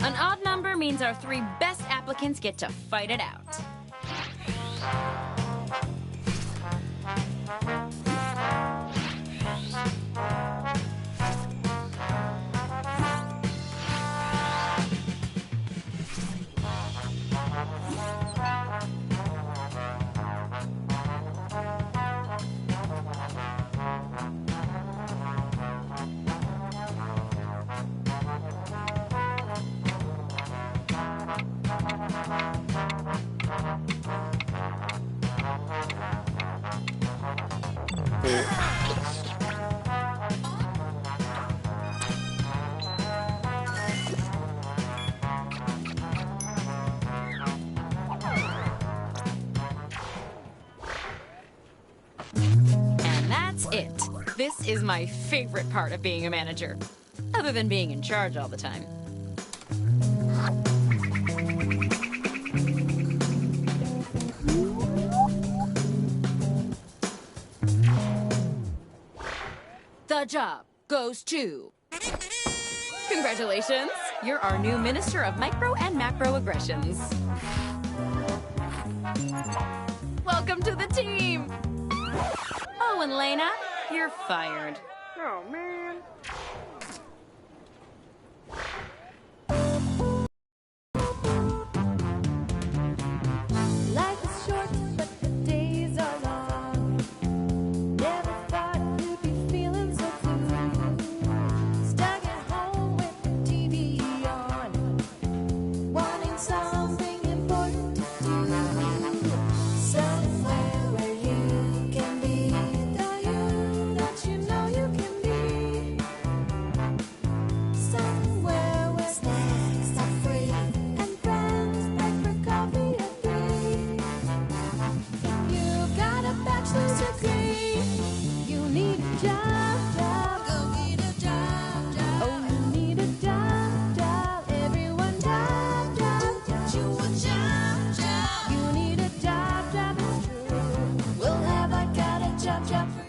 An odd number means our 3 best applicants get to fight it out. And that's it. This is my favorite part of being a manager, other than being in charge all the time. The job goes to... Congratulations! You're our new Minister of Micro and Macro Aggressions. Welcome to the team! Oh, and Lena, you're fired. Oh, man. Life is short, but the days are long. Never thought you'd be feeling so blue. Stuck at home with the TV on, wanting something important to do. Somewhere where you can be the you that you know you can be. Somewhere where snacks are free and friends beg for coffee at 3. You've got a bachelor's degree. You need a job. Go get a job. Oh, you need a job. Everyone job. Get you a job. You need a job. It's true. Well, have I got a job for you?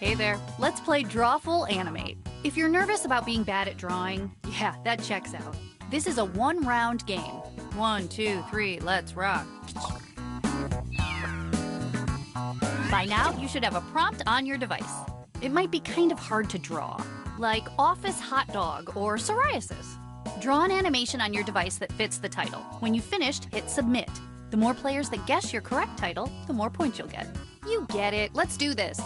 Hey there, let's play Drawful Animate. If you're nervous about being bad at drawing, yeah, that checks out. This is a one-round game. 1, 2, 3, let's rock. By now, you should have a prompt on your device. It might be kind of hard to draw, like office hot dog or psoriasis. Draw an animation on your device that fits the title. When you've finished, hit submit. The more players that guess your correct title, the more points you'll get. You get it. Let's do this.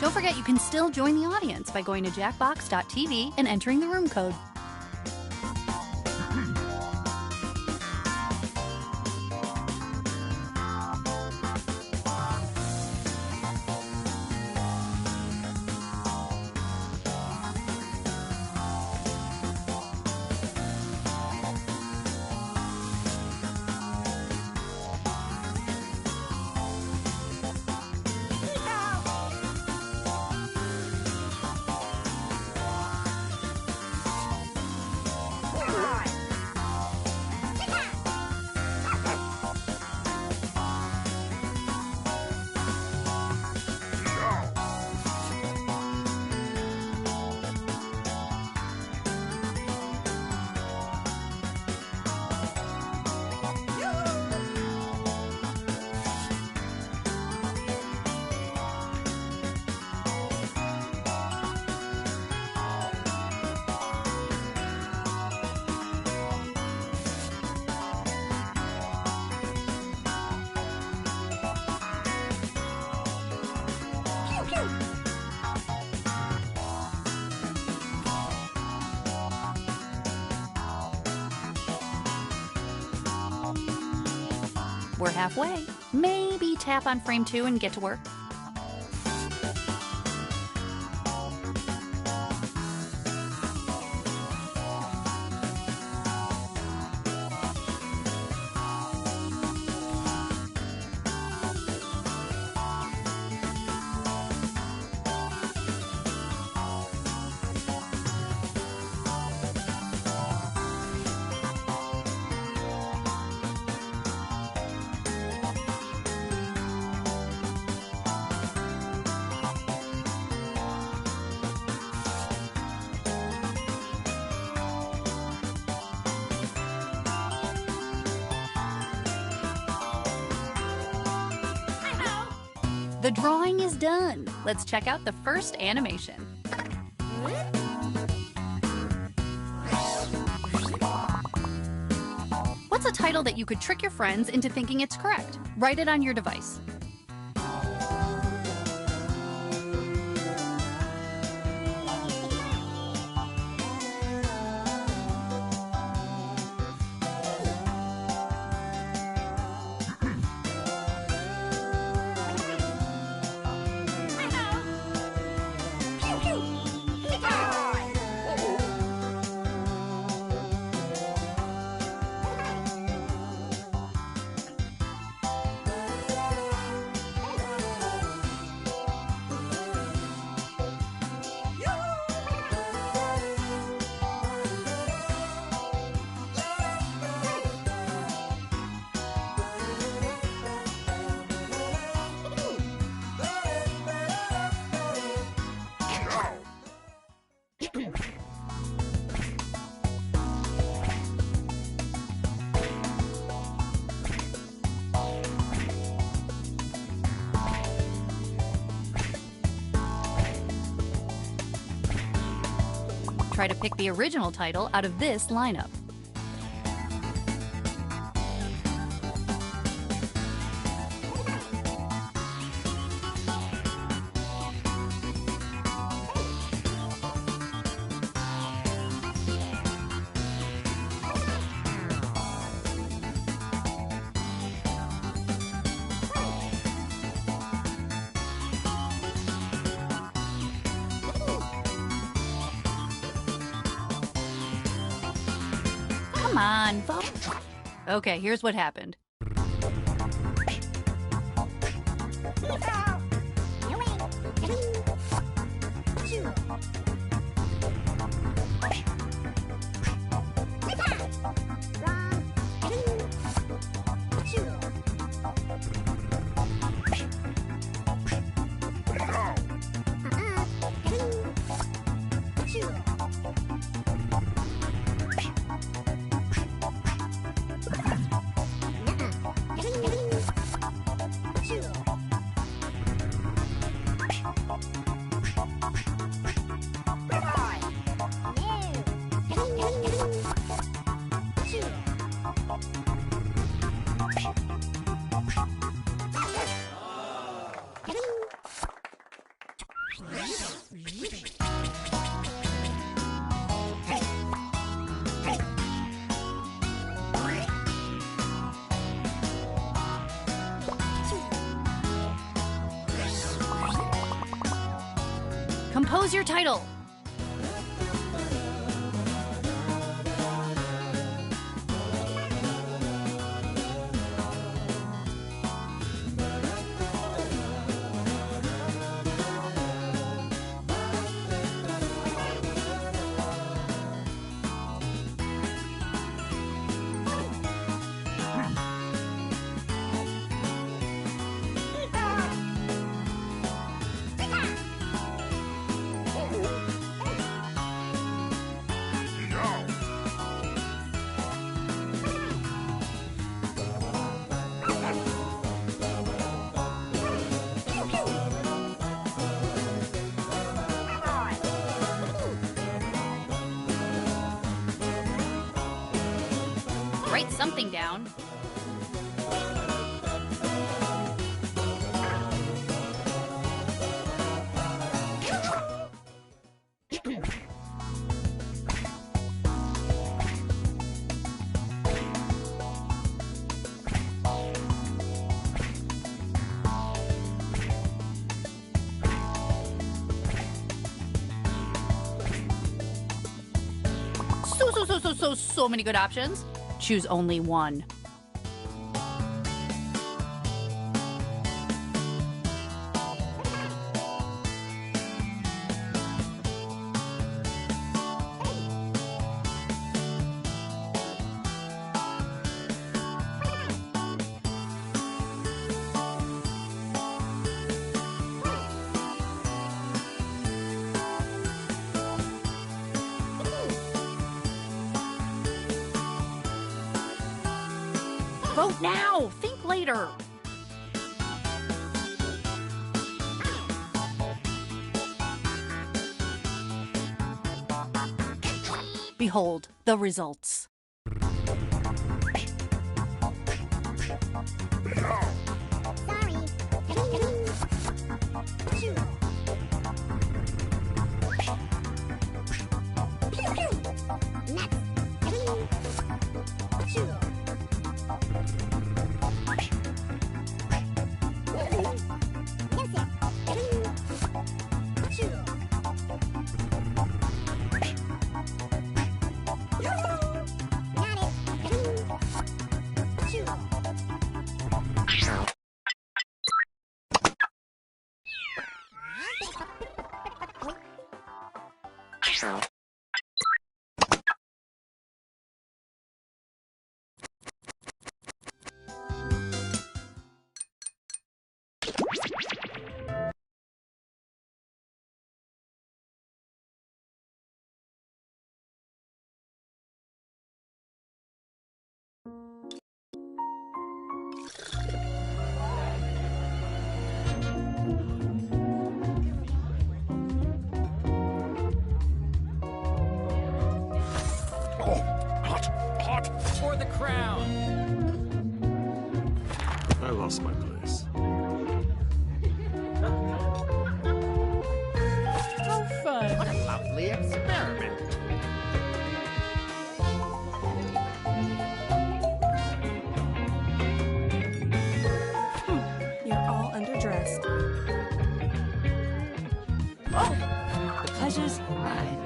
Don't forget you can still join the audience by going to jackbox.tv and entering the room code. We're halfway. Maybe tap on frame 2 and get to work. The drawing is done. Let's check out the first animation. What's a title that you could trick your friends into thinking it's correct? Write it on your device. Try to pick the original title out of this lineup. Come on, vote. Okay, here's what happened. Compose your title. Write something down. So many good options. Choose only one. Vote now! Think later! Behold the results. For the crown! I lost my place. How fun! What a lovely experiment! You're all underdressed. Oh, the pleasure's mine.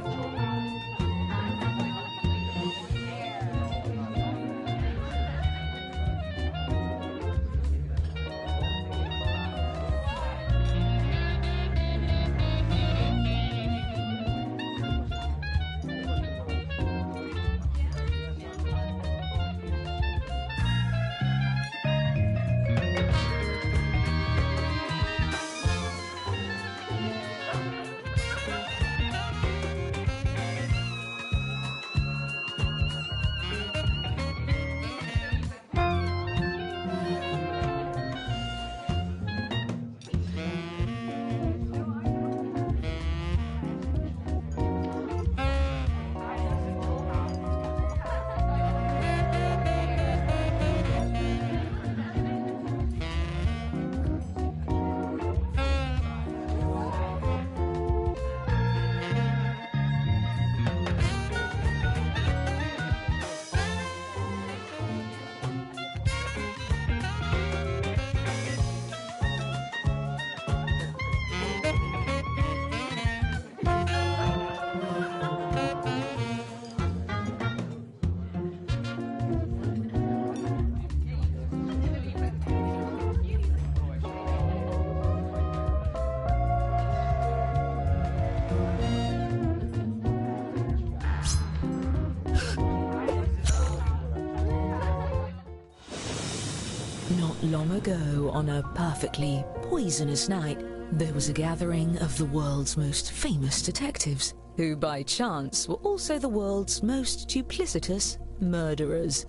Long ago, on a perfectly poisonous night, there was a gathering of the world's most famous detectives, who by chance were also the world's most duplicitous murderers.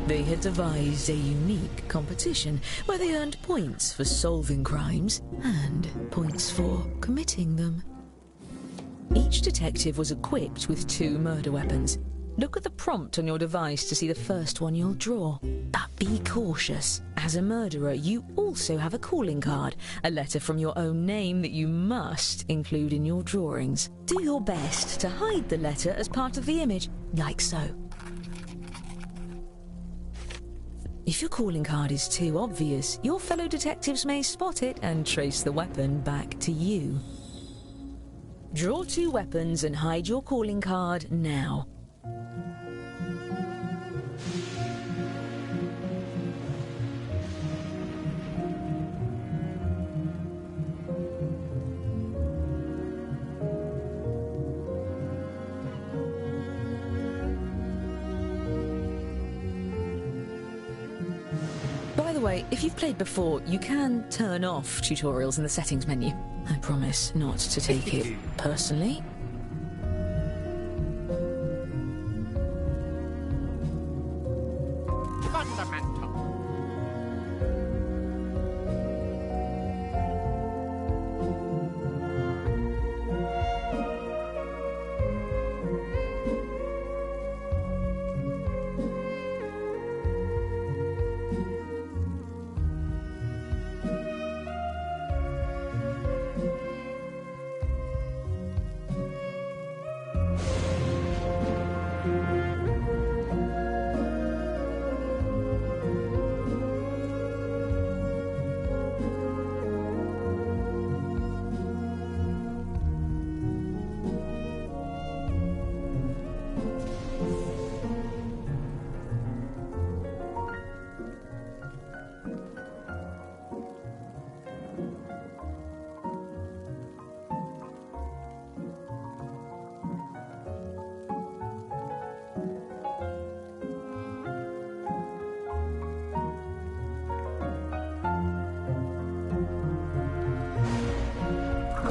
They had devised a unique competition where they earned points for solving crimes and points for committing them. Each detective was equipped with 2 murder weapons. Look at the prompt on your device to see the first one you'll draw. But be cautious. As a murderer, you also have a calling card, a letter from your own name that you must include in your drawings. Do your best to hide the letter as part of the image, like so. If your calling card is too obvious, your fellow detectives may spot it and trace the weapon back to you. Draw 2 weapons and hide your calling card now. By the way, if you've played before, you can turn off tutorials in the settings menu. I promise not to take it personally. Fundamental.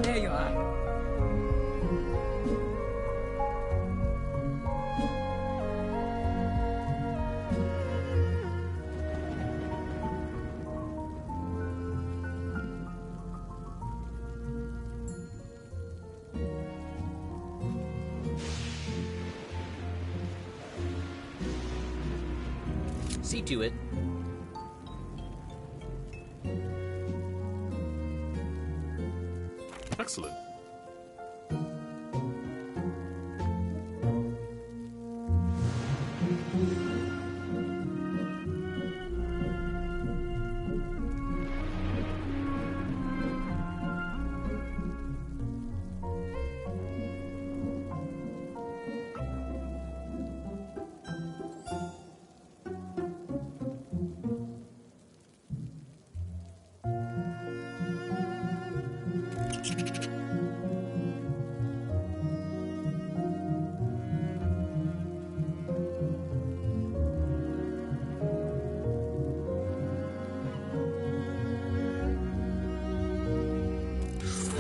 There you are. See to it. Excellent.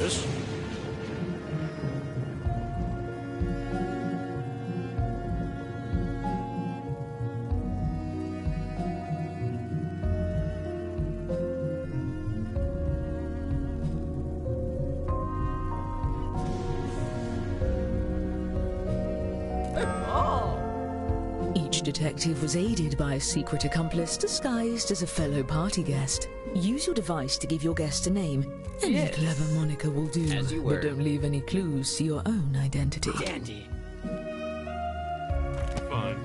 Yes. Each detective was aided by a secret accomplice disguised as a fellow party guest. Use your device to give your guest a name. Any clever moniker will do, As you were. but don't leave any clues to your own identity. Dandy. Fine.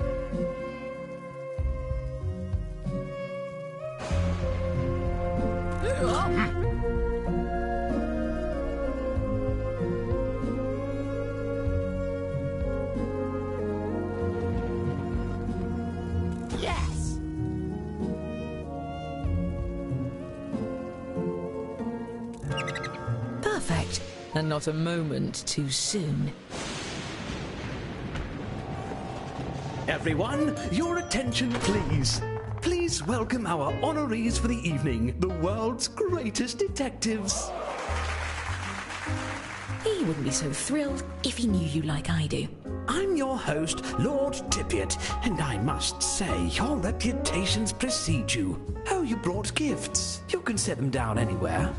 Yes. Perfect, and not a moment too soon. Everyone, your attention please. Please Please welcome our honorees for the evening, the world's greatest detectives. He wouldn't be so thrilled if he knew you like I do. I'm your host, Lord Tipiot, and I must say, your reputations precede you. Oh, you brought gifts. You can set them down anywhere.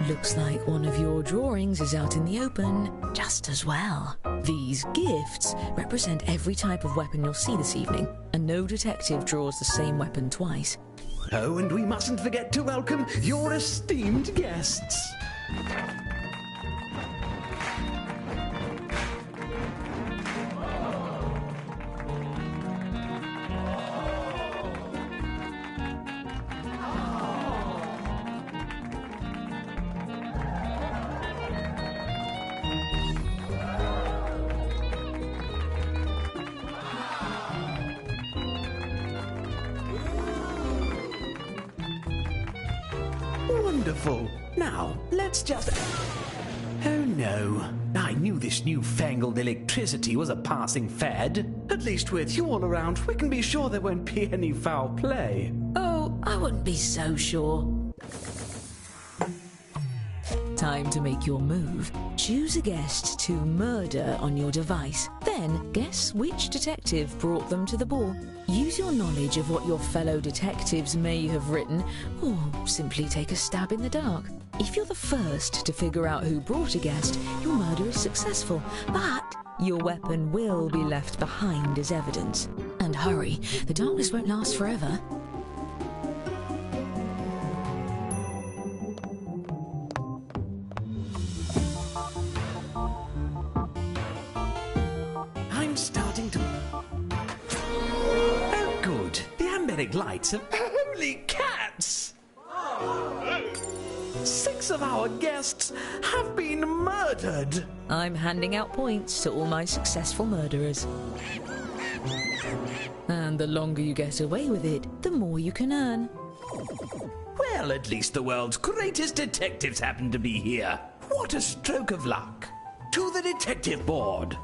Looks like one of your drawings is out in the open just as well. These gifts represent every type of weapon you'll see this evening, and no detective draws the same weapon twice. Oh, and we mustn't forget to welcome your esteemed guests. Wonderful. Now, let's just... Oh no, I knew this newfangled electricity was a passing fad. At least with you all around, we can be sure there won't be any foul play. Oh, I wouldn't be so sure. Time to make your move. Choose a guest to murder on your device. Then guess which detective brought them to the ball. Use your knowledge of what your fellow detectives may have written, or simply take a stab in the dark. If you're the first to figure out who brought a guest, your murder is successful, but your weapon will be left behind as evidence. And hurry, the darkness won't last forever. I'm starting to... Oh, good. The amberic lights have... Holy cats! 6 of our guests have been murdered. I'm handing out points to all my successful murderers. And the longer you get away with it, the more you can earn. Well, at least the world's greatest detectives happen to be here. What a stroke of luck. To the detective board.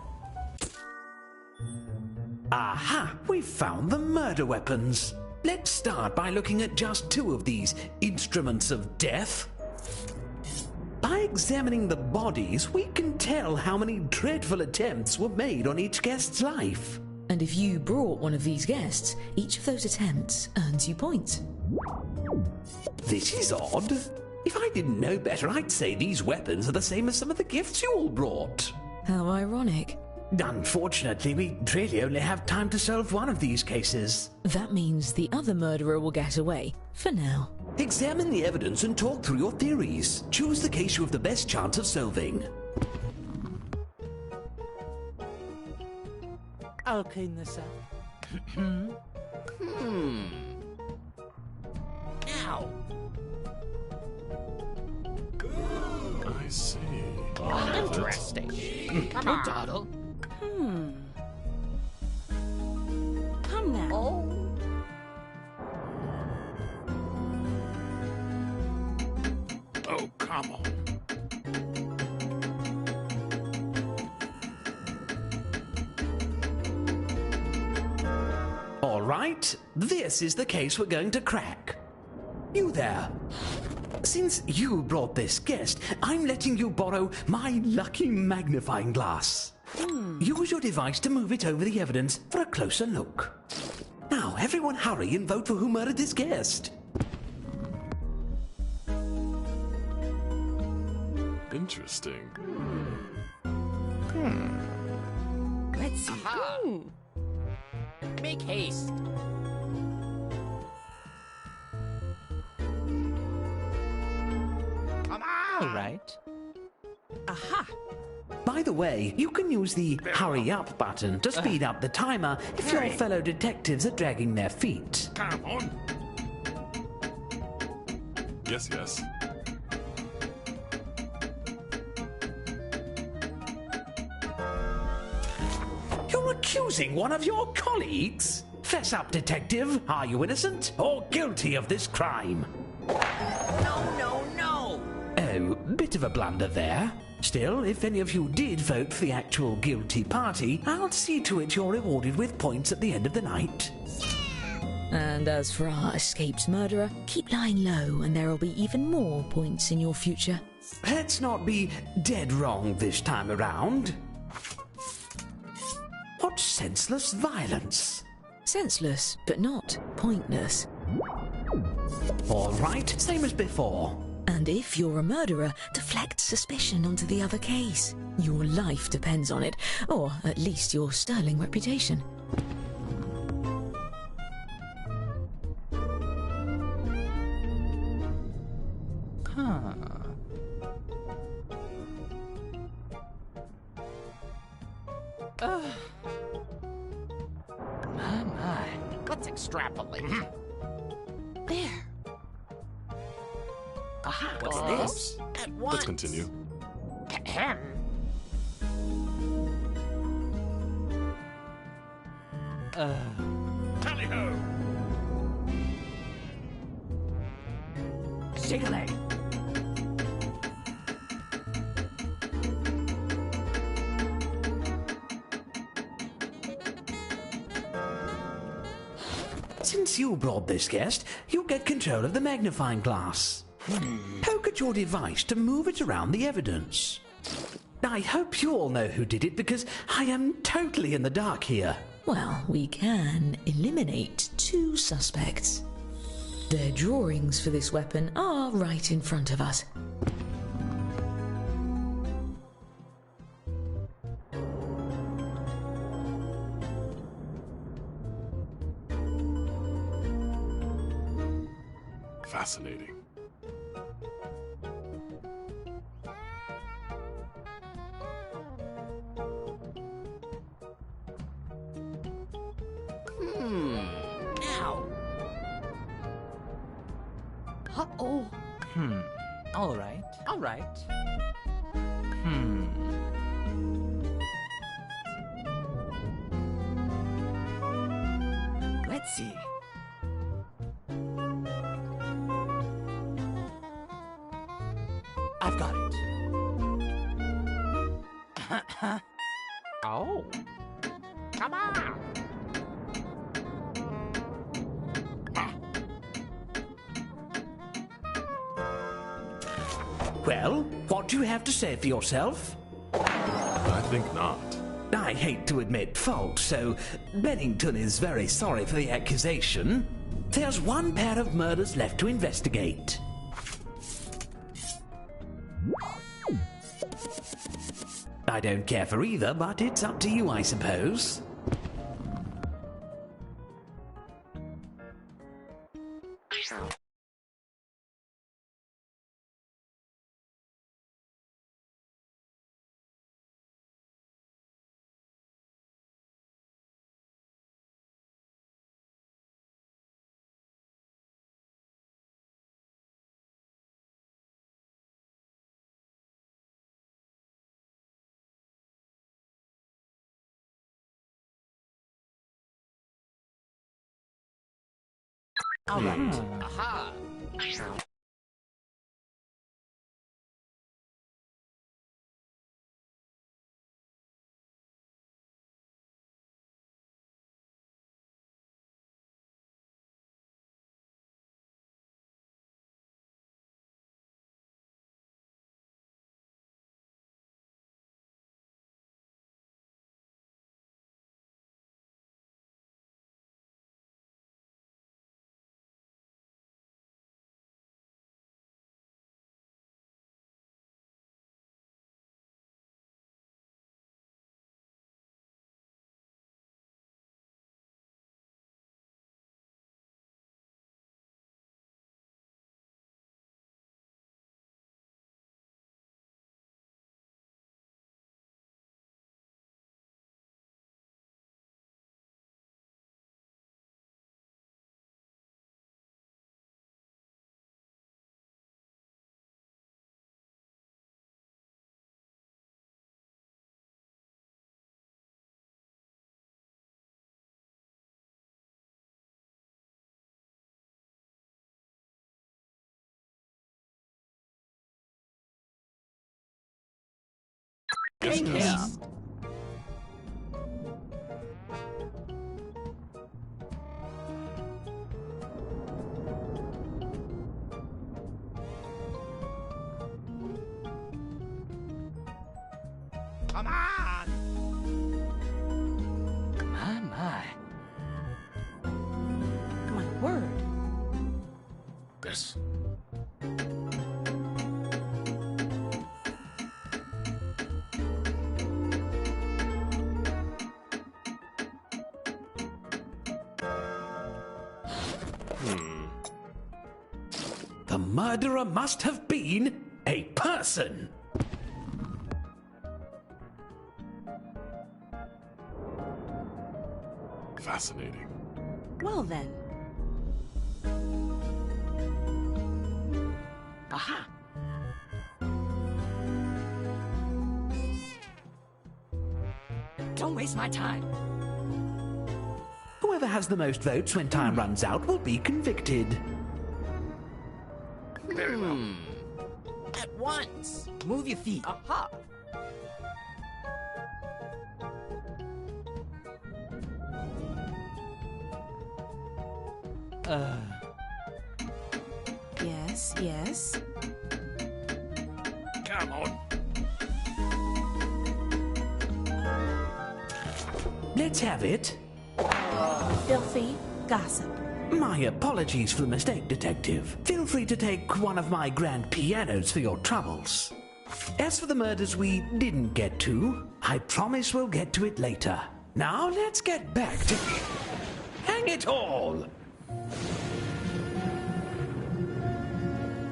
Aha, we've found the murder weapons. Let's start by looking at just 2 of these instruments of death. By examining the bodies, we can tell how many dreadful attempts were made on each guest's life. And if you brought one of these guests, each of those attempts earns you points. This is odd. If I didn't know better, I'd say these weapons are the same as some of the gifts you all brought. How ironic. Unfortunately, we really only have time to solve one of these cases. That means the other murderer will get away, for now. Examine the evidence and talk through your theories. Choose the case you have the best chance of solving. I'll clean this up. Ow. I see. Interesting. Come on, Doddle. Come now. Oh, come on. All right, this is the case we're going to crack. You there. Since you brought this guest, I'm letting you borrow my lucky magnifying glass. Use your device to move it over the evidence for a closer look. Now, everyone hurry and vote for who murdered this guest. Interesting. Let's see. Aha. Make haste. Come on. All right. Aha! By the way, you can use the hurry up button to speed up the timer if your fellow detectives are dragging their feet. Come on. Yes, yes. You're accusing one of your colleagues? Fess up, detective. Are you innocent or guilty of this crime? No. Oh, bit of a blunder there. Still, if any of you did vote for the actual guilty party, I'll see to it you're rewarded with points at the end of the night. And as for our escaped murderer, keep lying low and there will be even more points in your future. Let's not be dead wrong this time around. What senseless violence! Senseless, but not pointless. All right, same as before. And if you're a murderer, deflect suspicion onto the other case. Your life depends on it, or at least your sterling reputation. My. Let's extrapolate. There. Aha, what's this? At once. Let's continue. Ahem. Tally-ho! Jiggly. Since you brought this guest, you get control of the magnifying glass. Poke at your device to move it around the evidence. I hope you all know who did it because I am totally in the dark here. Well, we can eliminate 2 suspects. Their drawings for this weapon are right in front of us. Fascinating. Now. Uh-oh. All right. All right. Let's see. I've got it. Oh. Come on. Well, what do you have to say for yourself? I think not. I hate to admit fault, so Bennington is very sorry for the accusation. There's 1 pair of murders left to investigate. I don't care for either, but it's up to you, I suppose. All right. Aha. Yes, yes. Come on! My. My word. Yes. The murderer must have been a person. Fascinating. Well then. Aha! Don't waste my time. Whoever has the most votes when time runs out will be convicted. Very well. At once! Move your feet. Aha! Yes, yes. Come on. Let's have it. Filthy gossip. My apologies for the mistake, Detective. Feel free to take one of my grand pianos for your troubles. As for the murders we didn't get to, I promise we'll get to it later. Now let's get back to... Hang it all!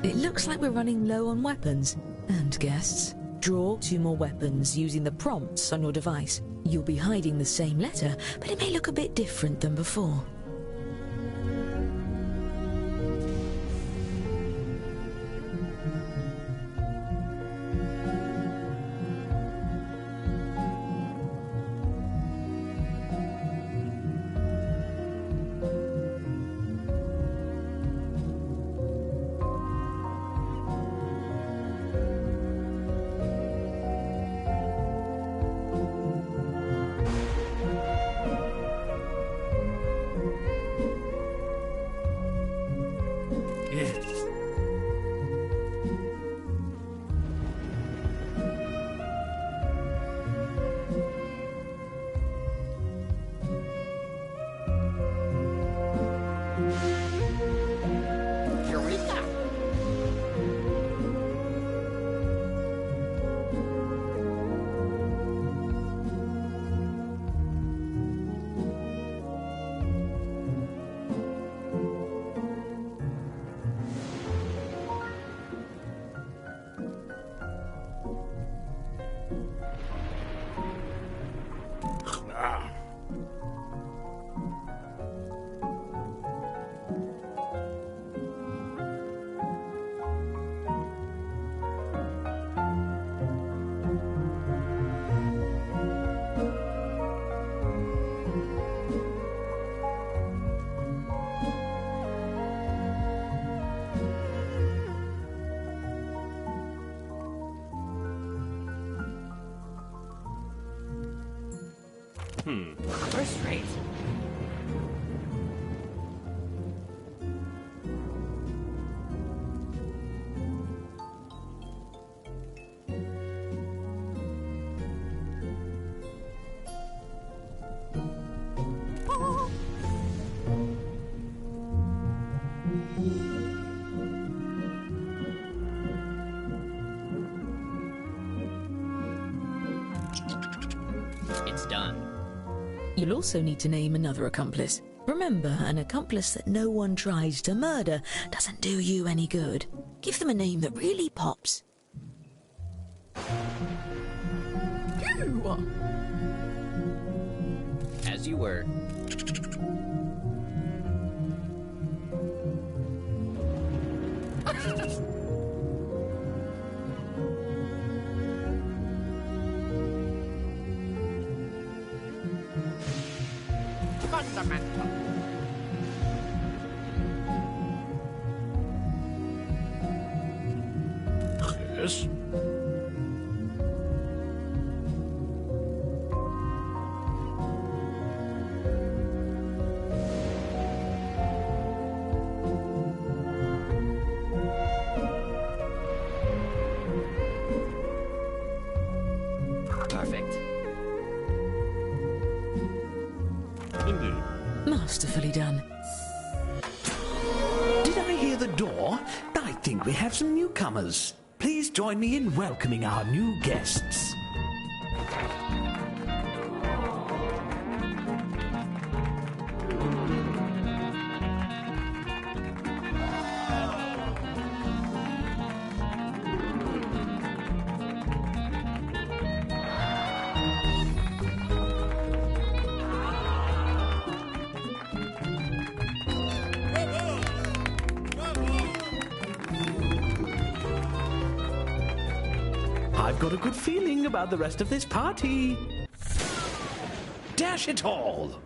It looks like we're running low on weapons. And guests, draw 2 more weapons using the prompts on your device. You'll be hiding the same letter, but it may look a bit different than before. Eureka! Ah. First rate. It's done. You'll also need to name another accomplice. Remember, an accomplice that no one tries to murder doesn't do you any good. Give them a name that really pops. As you were. Fundamental. Yes. Perfect. Indeed. Masterfully done. Did I hear the door? I think we have some newcomers. Please join me in welcoming our new guests. I've got a good feeling about the rest of this party. Dash it all!